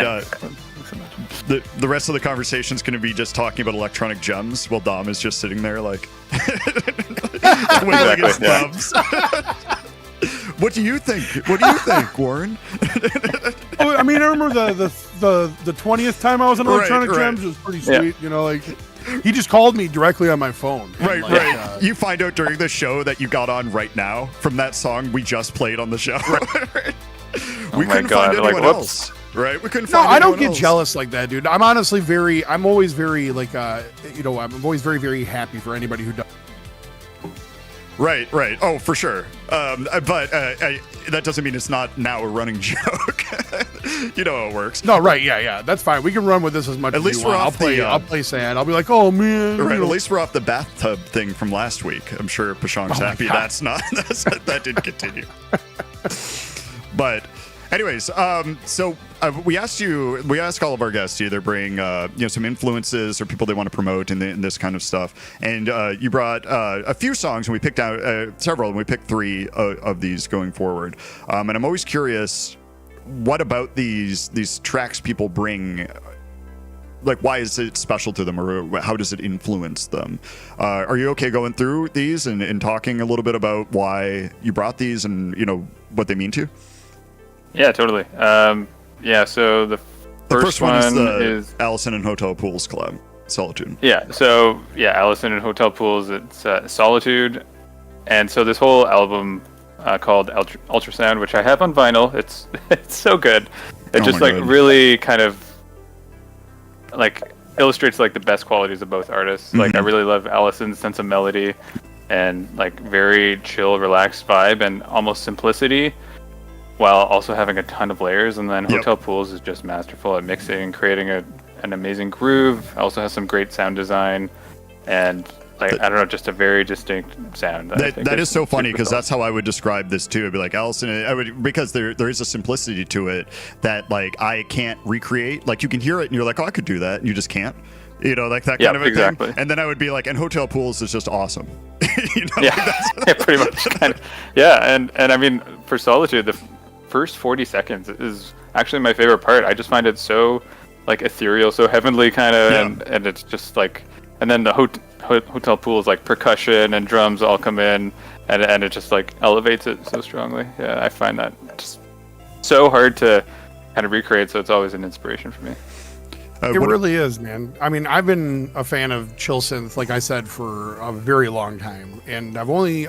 the rest of the conversation is going to be just talking about electronic gems, while Dom is just sitting there like wiggling his thumbs. What do you think? What do you think, Woren? Oh, I mean, I remember the 20th time I was in Electronic Right. Gems. It was pretty Yeah. sweet. You know, like he just called me directly on my phone. And, Right, like, right. You find out during the show that you got on right now from that song we just played on the show. We my couldn't God, find like, anyone whoops. else. Right? We couldn't No, find I don't anyone get else. jealous like that, dude. I'm honestly I'm always very like, you know, I'm always very, very happy for anybody who does. Right. Oh, for sure. But that doesn't mean it's not now a running joke. You know how it works. No, right, yeah, that's fine. We can run with this as much At as least you we're want. off the, I'll play sad. I'll be like, oh man, Right, you at know. least we're off the bathtub thing from last week. I'm sure Pashong's Oh my happy God. that didn't continue. But anyways, so we ask all of our guests to either bring some influences or people they want to promote in this kind of stuff. And you brought a few songs, and we picked out several, and we picked 3 of these going forward. And I'm always curious, what about these tracks people bring? Like, why is it special to them, or how does it influence them? Are you okay going through these and talking a little bit about why you brought these and, you know, what they mean to you? Yeah, totally. Yeah, so the first one is Allison and Hotel Pools collab, Solitude. Yeah, so yeah, Allison and Hotel Pools, it's Solitude. And so this whole album called Ultrasound, which I have on vinyl, it's so good. It Oh just my like God. really kind of like illustrates like the best qualities of both artists. Like I really love Allison's sense of melody and like very chill, relaxed vibe and almost simplicity, while also having a ton of layers. And then Hotel Pools is just masterful at mixing, creating an amazing groove. Also has some great sound design and like I don't know, just a very distinct sound. That is so funny because that's how I would describe this too. I'd be like, Allison, because there is a simplicity to it that like I can't recreate. Like you can hear it and you're like, oh, I could do that, and you just can't. You know, like that kind of a exactly. thing. And then I would be like, and Hotel Pools is just awesome. You know, Yeah, yeah, pretty much. Kind of. Yeah, and I mean, for Solitude, the first 40 seconds is actually my favorite part. I just find it so like ethereal, so heavenly kind of, and it's just like, and then the Hotel Pools like percussion and drums all come in, and it just like elevates it so strongly. Yeah, I find that just so hard to kind of recreate, so it's always an inspiration for me. It really is, man. I mean, I've been a fan of chill synth, like I said, for a very long time, and I've only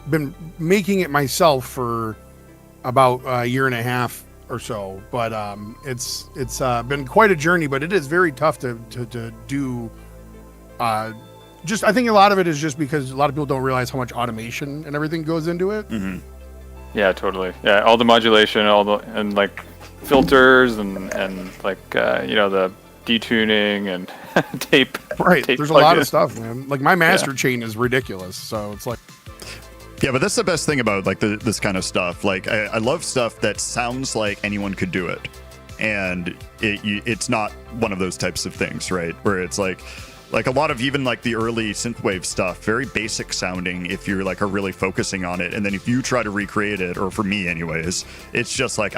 been making it myself for about a year and a half or so. But it's been quite a journey. But it is very tough to do. Just I think a lot of it is just because a lot of people don't realize how much automation and everything goes into it. Mm-hmm. Yeah, totally. Yeah, all the modulation, and like filters and like the detuning and tape. Right. Tape There's a lot of stuff, man. Like my master chain is ridiculous, so it's like. Yeah, but that's the best thing about like this kind of stuff. Like I love stuff that sounds like anyone could do it, and it's not one of those types of things, right? Where it's like a lot of even like the early synthwave stuff, very basic sounding if you're like are really focusing on it, and then if you try to recreate it, or for me anyways, it's just like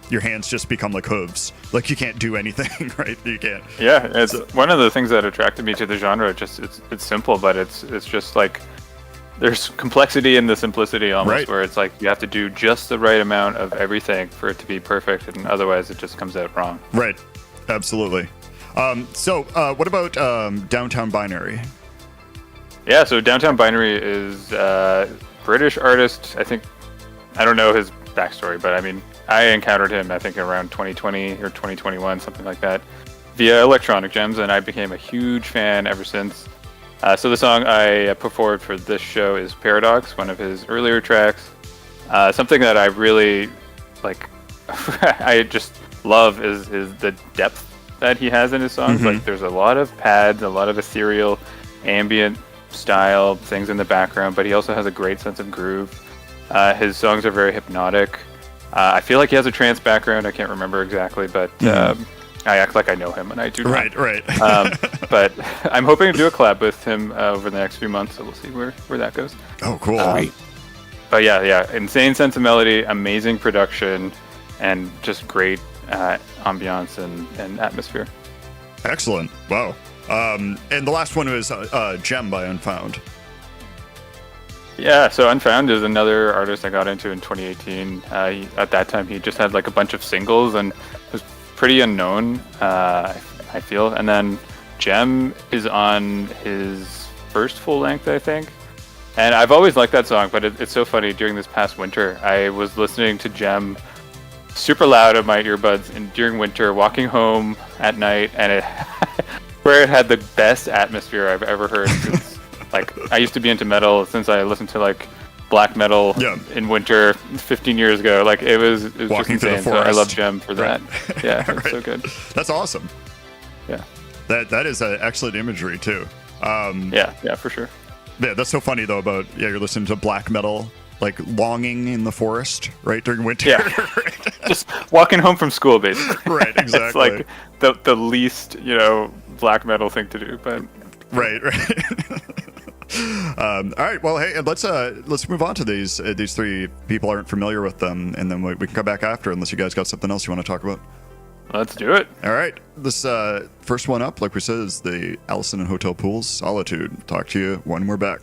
your hands just become like hooves. Like you can't do anything, right? You can't. Yeah, it's one of the things that attracted me to the genre. Just it's simple, but it's just like there's complexity in the simplicity almost, right. Where it's like you have to do just the right amount of everything for it to be perfect, and otherwise it just comes out wrong. Right. Absolutely. So what about Downtown Binary? Yeah, so Downtown Binary is a British artist. I don't know his backstory, but I mean, I encountered him, I think, around 2020 or 2021, something like that, via Electronic Gems, and I became a huge fan ever since. So the song I put forward for this show is Paradox, one of his earlier tracks. Something that I really, like, I just love is the depth that he has in his songs. Mm-hmm. Like, there's a lot of pads, a lot of ethereal, ambient style things in the background, but he also has a great sense of groove. His songs are very hypnotic. I feel like he has a trance background. I can't remember exactly, but I act like I know him, and I do not. Right. But I'm hoping to do a collab with him over the next few months, so we'll see where that goes. Oh, cool. But yeah, insane sense of melody, amazing production, and just great ambiance and atmosphere. Excellent. Wow. And the last one was Gem by Unfound. Yeah, so Unfound is another artist I got into in 2018. At that time, he just had like a bunch of singles and was pretty unknown, I feel. And then Gem is on his first full length, I think. And I've always liked that song, but it's so funny. During this past winter, I was listening to Gem super loud on my earbuds and during winter, walking home at night, and where it had the best atmosphere I've ever heard since. Like, I used to be into metal since I listened to like black metal in winter 15 years ago. Like it was Walking just insane. So I love Gem for that. Right. Yeah, it's Right. so good. That's awesome. Yeah. That is excellent imagery too. Yeah, for sure. Yeah, that's so funny though about you're listening to black metal, like longing in the forest, right, during winter. Yeah. Just walking home from school, basically. Right, exactly. It's like the least, black metal thing to do, but right. All right. Well, hey, let's move on to these three people aren't familiar with them, and then we can come back after, unless you guys got something else you want to talk about. Let's do it. All right. This first one up, like we said, is the Allison and Hotel Pools Solitude. Talk to you when we're back.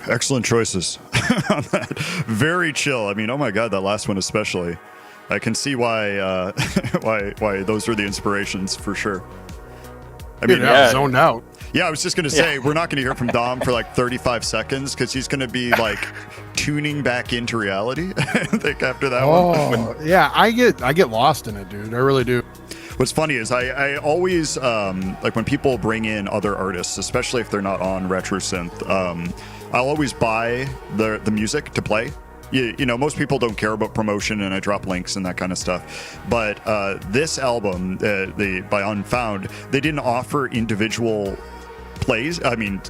excellent choices on that. Very chill. I mean, oh my god, that last one especially. I can see why why those are the inspirations for sure. I mean, zoned out. Yeah, I was just gonna say we're not gonna hear from Dom for like 35 seconds because he's gonna be like tuning back into reality. I think after that one. Oh, yeah, I get lost in it, dude. I really do. What's funny is I always like when people bring in other artists, especially if they're not on Retro Synth. I'll always buy the music to play. You know, most people don't care about promotion, and I drop links and that kind of stuff. But this album, by Unfound, they didn't offer individual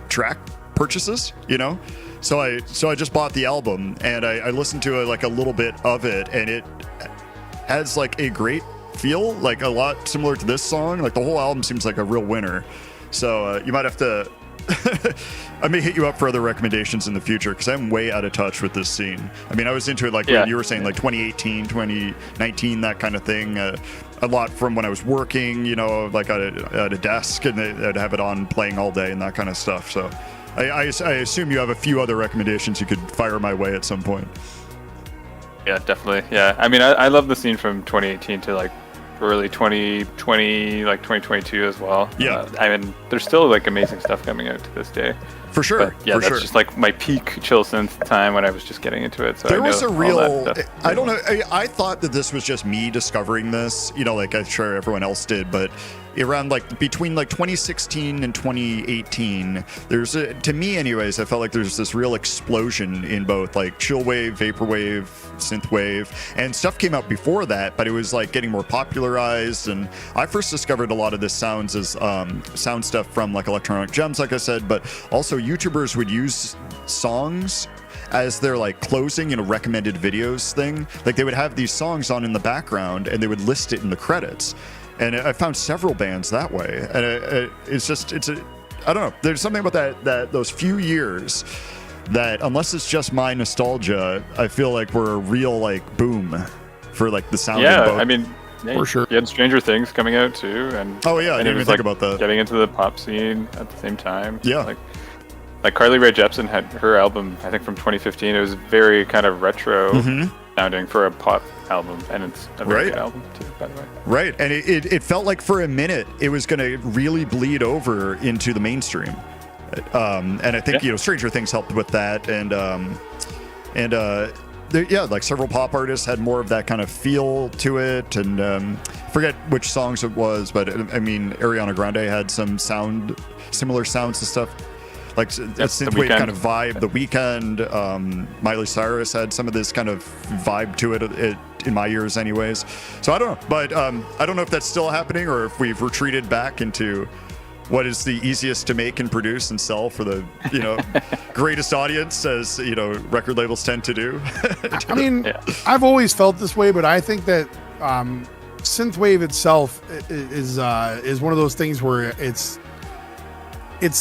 track purchases. You know, so I just bought the album and I listened to like a little bit of it, and it has like a great feel, like a lot similar to this song. Like the whole album seems like a real winner. So you might have to. I may hit you up for other recommendations in the future because I'm way out of touch with this scene. I mean, I was into it like when you were saying, like 2018, 2019, that kind of thing. A lot from when I was working, you know, like at a desk, and I'd have it on playing all day and that kind of stuff. So I assume you have a few other recommendations you could fire my way at some point. Yeah, definitely. Yeah, I mean, I love the scene from 2018 to like early 2020, like 2022 as well. Yeah. I mean, there's still like amazing stuff coming out to this day. For sure. But, yeah, that's just like my peak chill synth time when I was just getting into it. So there was a real, I don't know, I thought that this was just me discovering this, you know, like I'm sure everyone else did, but around like between like 2016 and 2018, to me anyways, I felt like there's this real explosion in both like chillwave, vaporwave, synthwave, and stuff came out before that, but it was like getting more popularized. And I first discovered a lot of this sounds as sound stuff from like Electronic Gems, like I said, but also YouTubers would use songs as their like closing in a recommended videos thing. Like they would have these songs on in the background and they would list it in the credits. And I found several bands that way, and I don't know. There's something about that those few years that, unless it's just my nostalgia, I feel like we're a real like boom for like the sound. Yeah, I mean, for sure. You had Stranger Things coming out too, and oh yeah, I didn't even think about that. Getting into the pop scene at the same time. Yeah, like Carly Rae Jepsen had her album, I think from 2015. It was very kind of retro sounding for a pop album, and it's a very good album too, by the way. Right, and it felt like for a minute it was going to really bleed over into the mainstream, and I think you know Stranger Things helped with that, and like several pop artists had more of that kind of feel to it, and forget which songs it was, but I mean Ariana Grande had some similar sounds and stuff. Like a synthwave kind of vibe. The Weeknd, Miley Cyrus had some of this kind of vibe to it in my years, anyways. So I don't know, but I don't know if that's still happening or if we've retreated back into what is the easiest to make and produce and sell for the greatest audience, as you know record labels tend to do. I mean, I've always felt this way, but I think that synthwave itself is one of those things where it's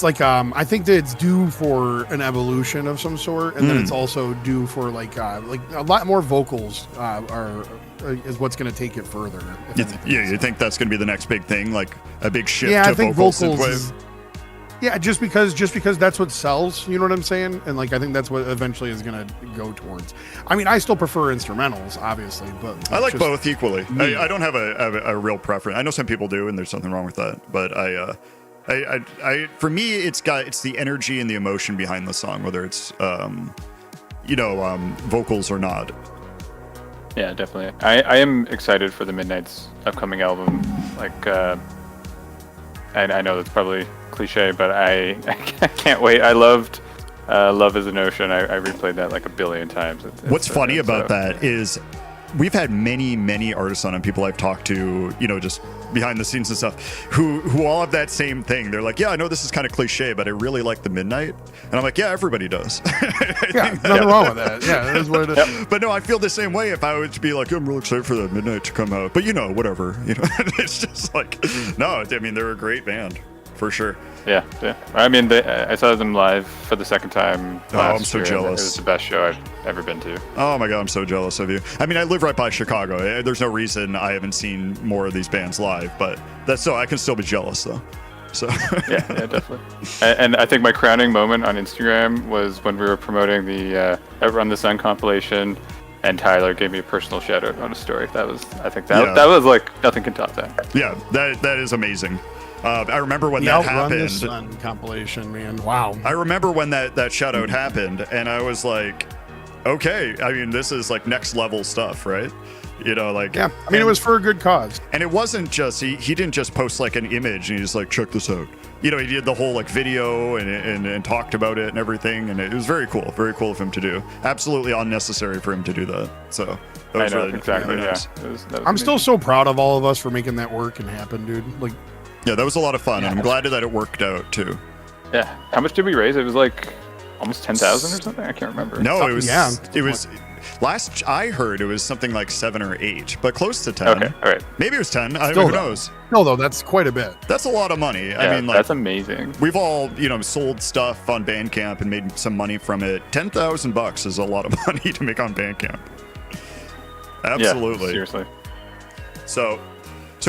like I think that it's due for an evolution of some sort, and then it's also due for like a lot more vocals is what's going to take it further. You think that's going to be the next big thing, like a big shift to I think vocals synthwave? Just because that's what sells, you know what I'm saying? And like I think that's what eventually is going to go towards. I mean, I still prefer instrumentals, obviously, but I like both equally. I don't have a real preference. I know some people do, and there's something wrong with that, but I for me, it's the energy and the emotion behind the song, whether it's vocals or not. Yeah, definitely. I am excited for the Midnight's upcoming album. Like, I know that's probably cliche, but I can't wait. I loved Love Is an Ocean. I replayed that like a billion times. What's funny about that is we've had many artists on and people I've talked to, you know, just behind the scenes and stuff, who all have that same thing. They're like, yeah, I know this is kind of cliche, but I really like the Midnight. And I'm like, yeah, everybody does. Nothing wrong with that. Yeah, that is what it is. Yep. But no, I feel the same way if I were to be like, I'm real excited for the Midnight to come out. But whatever. It's just like, no, I mean, they're a great band. For sure. Yeah. I mean, I saw them live for the second time last I'm so year, jealous. It was the best show I've ever been to. Oh my God, I'm so jealous of you. I mean, I live right by Chicago. There's no reason I haven't seen more of these bands live, but that's so I can still be jealous though. So Yeah, definitely. And I think my crowning moment on Instagram was when we were promoting the Outrun the Sun compilation, and Tyler gave me a personal shout out on a story. That was, I think that was like, nothing can top that. yeah, that is amazing. I remember when The that Outrun the happened. Sun compilation, man. Wow. I remember when that shout out happened, and I was like, okay, I mean, this is like next level stuff, right? You know, like, Yeah, I mean, it was for a good cause. and it wasn't just he didn't just post like an image and he's like, check this out. You know, he did the whole like video and talked about it and everything, and it was very cool of him to do. Absolutely unnecessary for him to do that. So that I was know, really exactly. really nice. Yeah. That was I'm still so proud of all of us for making that work and happen, dude. Like, Yeah, that was a lot of fun, and I'm glad that it worked out too. Yeah. How much did we raise? It was like almost 10,000 or something. I can't remember. No, it Something, was last I heard it was something like 7 or 8, but close to 10. Okay. All right. Maybe it was 10. Still Who though. knows? no, though, that's quite a bit. That's a lot of money. Yeah, I mean, like, that's amazing. we've all, sold stuff on Bandcamp and made some money from it. $10,000 is a lot of money to make on Bandcamp. Absolutely. Yeah, seriously. So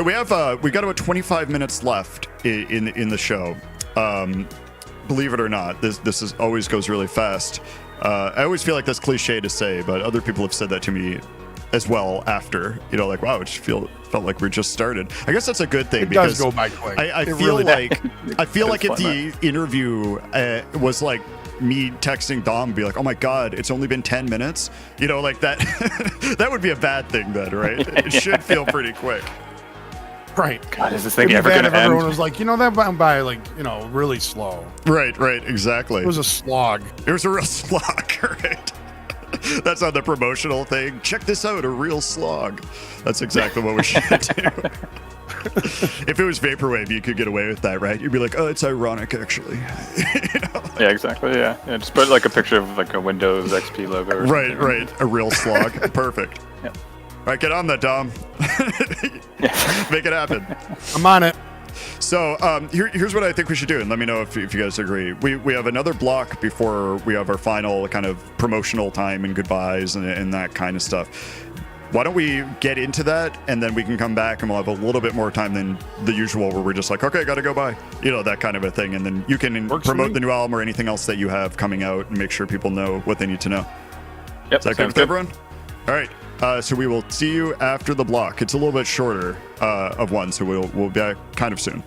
we have we got about 25 minutes left in the show. Believe it or not, this always goes really fast. I always feel like that's cliche to say, but other people have said that to me as well after. Like, wow, it just felt like we just started. I guess that's a good thing It because does go by quick. I It feel really like It's if fun, the interview was like me texting Dom and be like, oh my god, it's only been 10 minutes, like that that would be a bad thing then, right? It should feel pretty quick. Right. God, is this It'd thing be ever bad going if to end? everyone was like, that went by, like, really slow. Right, exactly. It was a slog. It was a real slog, right? That's on the promotional thing. Check this out, a real slog. That's exactly what we should do. If it was Vaporwave, you could get away with that, right? You'd be like, oh, it's ironic, actually. Yeah, exactly. Yeah. Just put like a picture of like a Windows XP logo. Or something. Right. A real slog. Perfect. Yeah. All right, get on that, Dom. Make it happen. I'm on it. So here's what I think we should do, and let me know if you guys agree. We have another block before we have our final kind of promotional time and goodbyes and that kind of stuff. Why don't we get into that, and then we can come back and we'll have a little bit more time than the usual where we're just like, okay, gotta go by. That kind of a thing. And then you can promote the new album or anything else that you have coming out and make sure people know what they need to know. Yep. Is that good with everyone? All right. So we will see you after the block. It's a little bit shorter of one, so we'll be back kind of soon.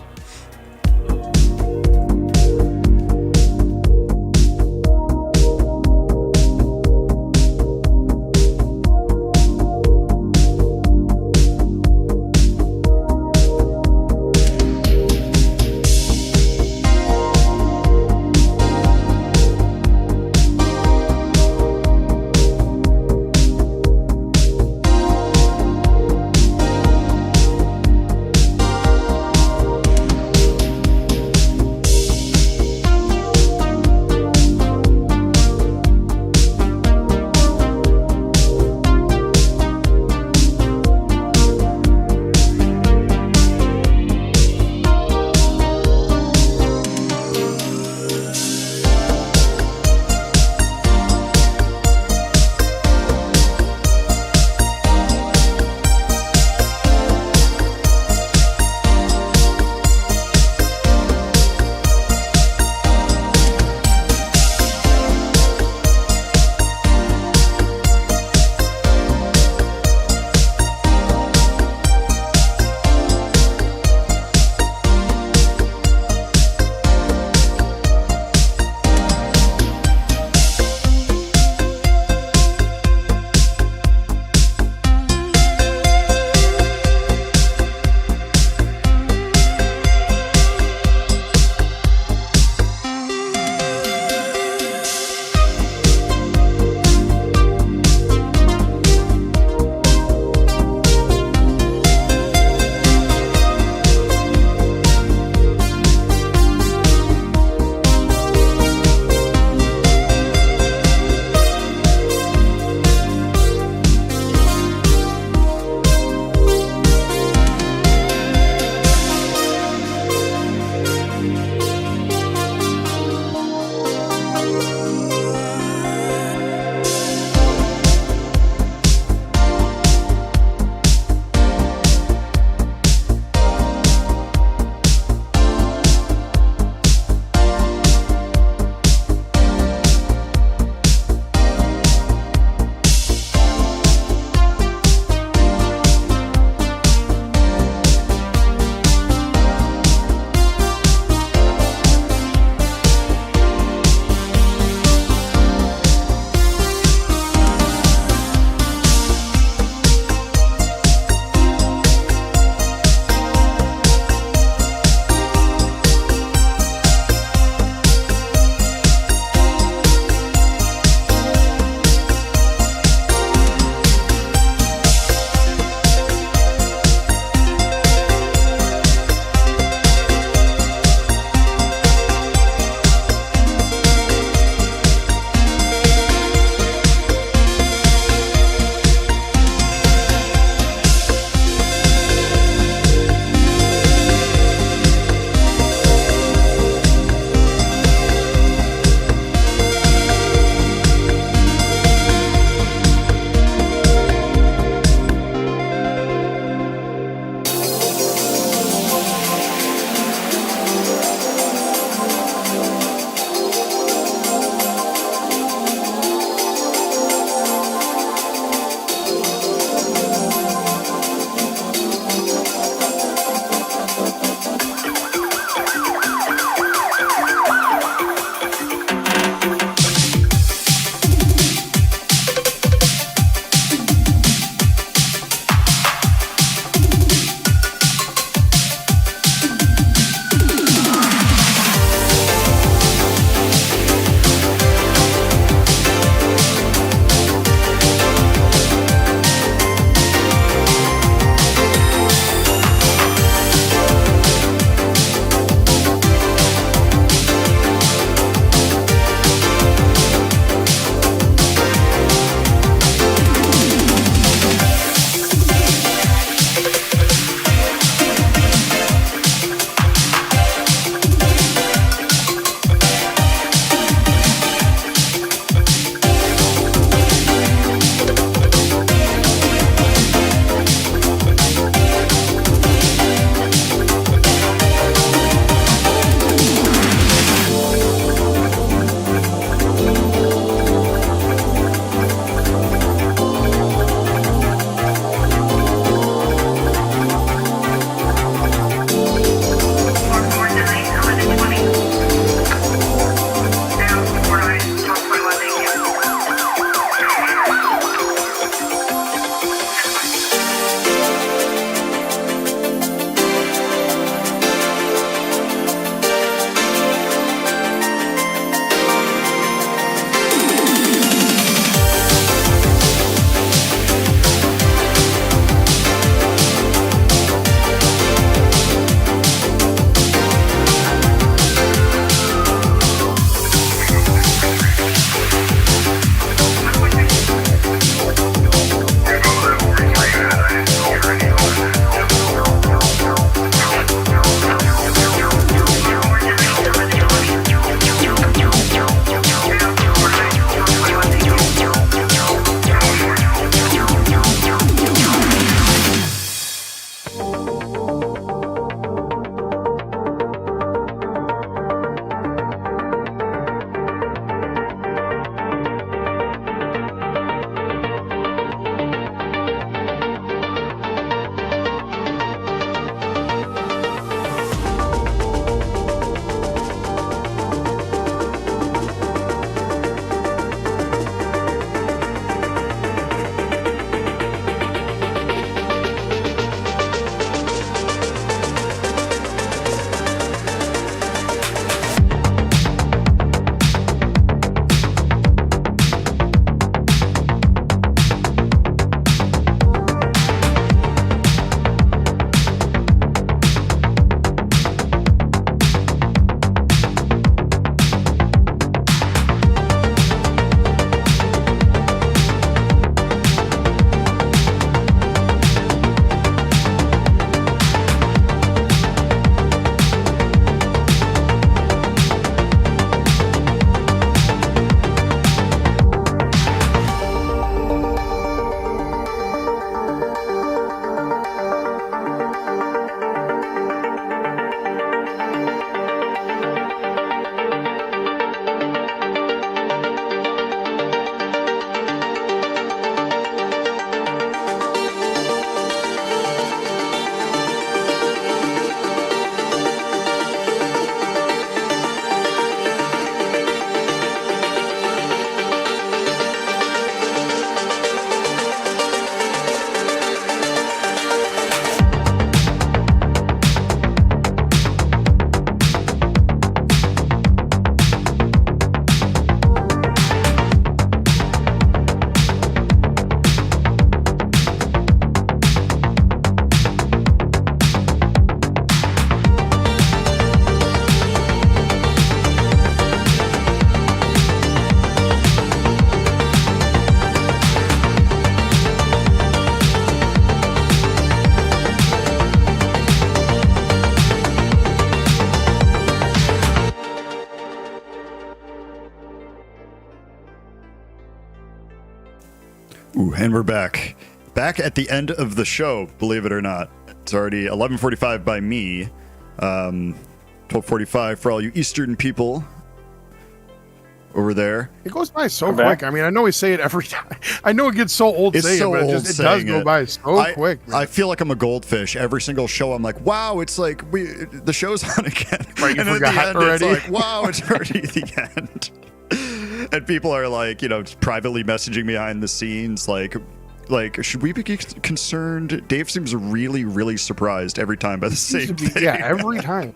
Ooh, and we're back. Back at the end of the show, believe it or not. It's already 11:45 by me. 12:45 for all you Eastern people over there. It goes by so quick. I mean, I know we say it every time. I know it gets so old saying it, but it does go by so quick. Man. I feel like I'm a goldfish. Every single show, I'm like, wow, it's like the show's on again. Right, you and forgot at the end, already. It's like, wow, it's already the end. And people are like, privately messaging me behind the scenes, like, should we be concerned? Dave seems really, really surprised every time by the same thing. Yeah, every time.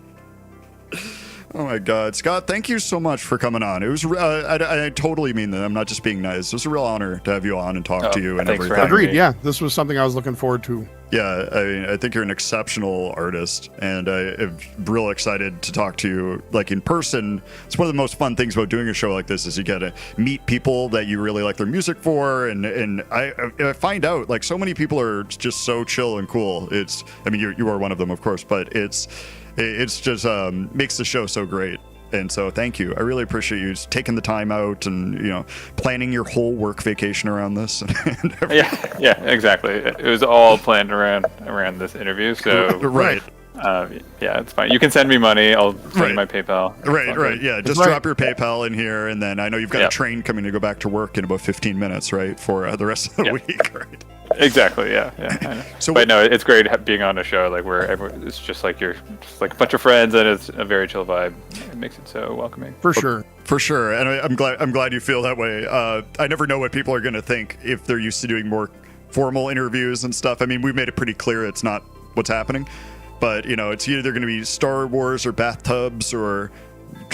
Oh my God, Scott! Thank you so much for coming on. It was I totally mean that. I'm not just being nice. It was a real honor to have you on and talk to you and everything. Agreed. Yeah, this was something I was looking forward to. Yeah, I think you're an exceptional artist, and I'm real excited to talk to you like in person. It's one of the most fun things about doing a show like this is you get to meet people that you really like their music for, and I find out like so many people are just so chill and cool. You are one of them, of course, but it's just makes the show so great. And so thank you. I really appreciate you taking the time out and, planning your whole work vacation around this. And yeah, exactly. It was all planned around this interview. So right. Yeah, it's fine. You can send me money. I'll send you my PayPal. Right. Yeah, just drop your PayPal in here, and then I know you've got a train coming to go back to work in about 15 minutes, right, for the rest of the week, right? Exactly. Yeah. I know. But no, it's great being on a show like where it's just like you're just like a bunch of friends, and it's a very chill vibe. It makes it so welcoming. For sure. And I'm glad you feel that way. I never know what people are going to think if they're used to doing more formal interviews and stuff. I mean, we've made it pretty clear it's not what's happening. But, it's either going to be Star Wars or bathtubs or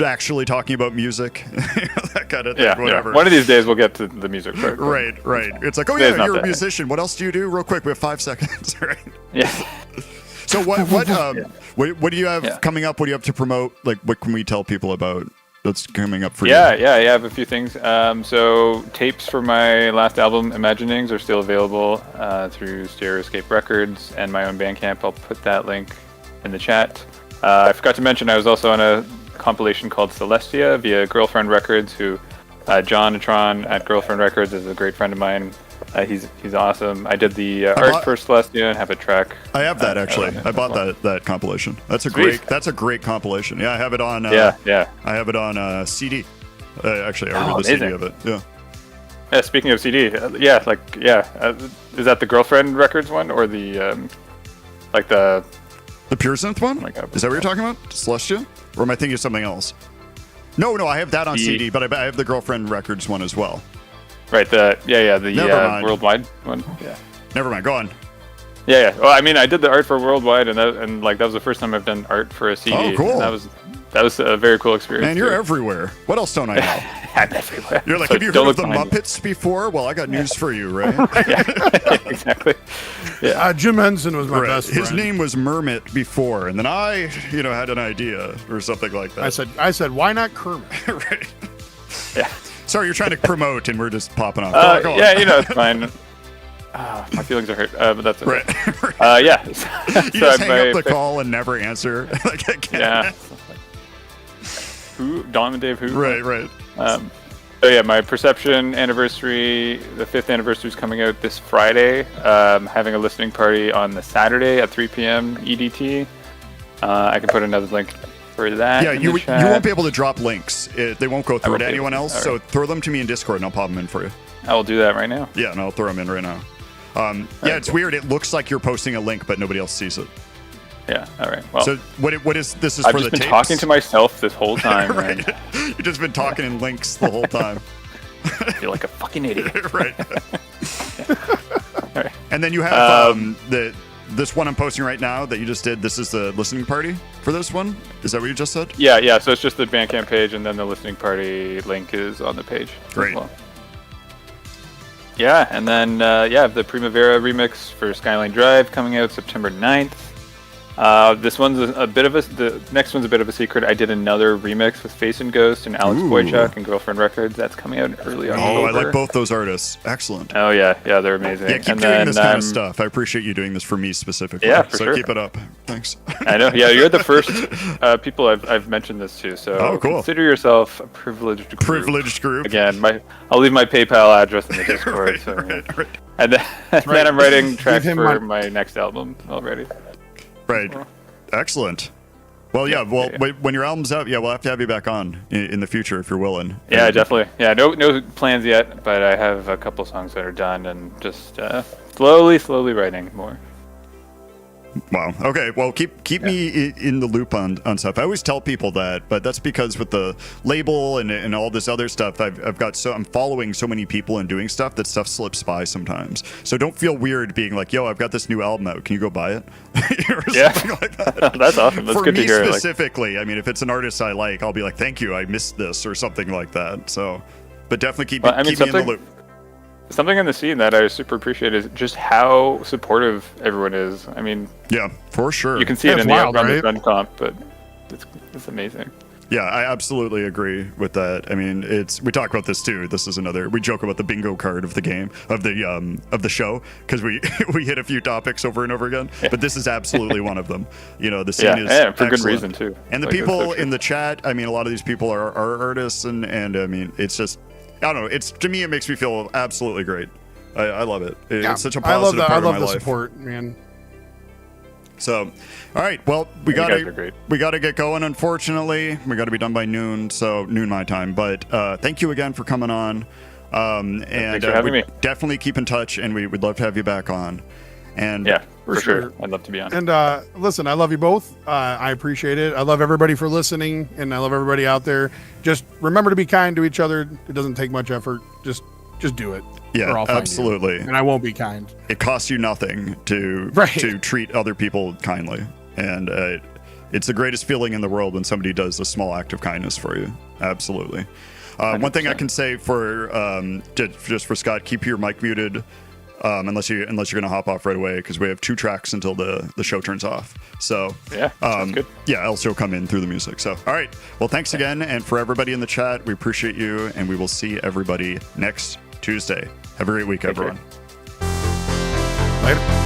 actually talking about music, that kind of thing, whatever. Yeah. One of these days we'll get to the music part. Right. It's like, you're a musician. What else do you do? Real quick, we have 5 seconds, right? Yeah. So what do you have coming up? What do you have to promote? Like, what can we tell people about that's coming up for you? Yeah, I have a few things. So tapes for my last album, Imaginings, are still available through Stereoscape Records and my own Bandcamp. I'll put that link in the chat. I forgot to mention I was also on a compilation called Celestia via Girlfriend Records, who John Atron at Girlfriend Records is a great friend of mine. He's awesome. I did the art for Celestia and have a track. I have that actually. I bought that compilation. That's a great compilation. Yeah, I have it on. I have it on CD. Actually, I read the CD of it. Yeah. Yeah. Speaking of CD, is that the Girlfriend Records one or the the Pure Synth one? Is that what you're talking about? Celestia? Or am I thinking of something else? No, I have that on CD, but I have the Girlfriend Records one as well. Right, the Worldwide one. Yeah. Never mind. Go on. Yeah. Well, I mean, I did the art for Worldwide, and that was the first time I've done art for a CD. Oh, cool. That was a very cool experience. Man, you're everywhere. What else don't I know? I'm everywhere. You're like, have you heard of the Muppets before? Well, I got news for you, right? Yeah, exactly. Yeah. Jim Henson was my best friend. His name was Mermit before, and then I, had an idea or something like that. I said, why not Kermit? Right. Yeah. Sorry, you're trying to promote, and we're just popping off. Go on. Yeah, it's fine. My feelings are hurt, but that's okay. Right. Yeah. You just hang up the call and never answer. Yeah. Who? Dom and Dave who? Right. My Perception anniversary, the 5th anniversary is coming out this Friday. Having a listening party on the Saturday at 3 p.m. EDT. I can put another link for that. Yeah, you won't be able to drop links. They won't go through to anyone else. Right. So throw them to me in Discord and I'll pop them in for you. I will do that right now. Yeah, and I'll throw them in right now. It's weird. It looks like you're posting a link, but nobody else sees it. Yeah. All right. Well. So what is this? Is I've for just the been tapes? talking to myself this whole time. Right. You've just been talking in links the whole time. You're like a fucking idiot. Right. Right. And then you have this one I'm posting right now that you just did. This is the listening party for this one. Is that what you just said? Yeah. So it's just the Bandcamp page, and then the listening party link is on the page. Great. As well. Yeah, and then the Primavera remix for Skyline Drive coming out September 9th. This one's the next one's a bit of a secret. I did another remix with Face and Ghost and Alex Boychuk and Girlfriend Records. That's coming out early October. Oh, I like both those artists. Excellent. Oh yeah, they're amazing. Yeah, keep doing this kind of stuff. I appreciate you doing this for me specifically. Yeah, for so sure. keep it up. Thanks. I know. Yeah, you're the first people I've mentioned this to. So cool. Consider yourself a privileged group. Privileged group. Again, I'll leave my PayPal address in the Discord. right. And then I'm writing tracks him for my next album already. Right. Excellent. Well, yeah. Well, when your album's out, we'll have to have you back on in the future if you're willing. Yeah, definitely. Yeah, no plans yet, but I have a couple songs that are done and just slowly writing more. Wow. Okay. Well, keep me in the loop on stuff. I always tell people that, but that's because with the label and all this other stuff, I'm following so many people and doing stuff that stuff slips by sometimes. So don't feel weird being like, "Yo, I've got this new album out. Can you go buy it?" Yeah. Something like that. That's awesome. That's For good me to hear. specifically, I mean, if it's an artist I like, I'll be like, "Thank you, I missed this" or something like that. So, but definitely keep me in the loop. Something in the scene that I super appreciate is just how supportive everyone is. I mean, yeah, for sure. You can see it in the Outrunners Run comp, but it's amazing. Yeah, I absolutely agree with that. I mean, we talk about this too. This is we joke about the bingo card of the game of the show because we hit a few topics over and over again. Yeah. But this is absolutely one of them. You know, the scene is for excellent. Good reason too. And the people in the chat. I mean, a lot of these people are artists, and I mean, it's just. I don't know. To me, it makes me feel absolutely great. I love it. It's such a positive part of my life. I love the support, man. So, all right. Well, we gotta get going. Unfortunately, we got to be done by noon. So noon my time. But thank you again for coming on. And thanks for having me. Definitely keep in touch, and we'd love to have you back on. And yeah, for sure. I'd love to be on. And listen, I love you both. I appreciate it. I love everybody for listening, and I love everybody out there. Just remember to be kind to each other. It doesn't take much effort. Just do it. Yeah, absolutely. And I won't be kind. It costs you nothing to treat other people kindly, and it's the greatest feeling in the world when somebody does a small act of kindness for you. Absolutely. One thing I can say just for Scott, keep your mic muted. Unless you're gonna hop off right away, because we have 2 tracks until the show turns off. So sounds good. Yeah, else you'll come in through the music. So all right, well, thanks again, and for everybody in the chat, we appreciate you, and we will see everybody next Tuesday. Have a great week, everyone. Later.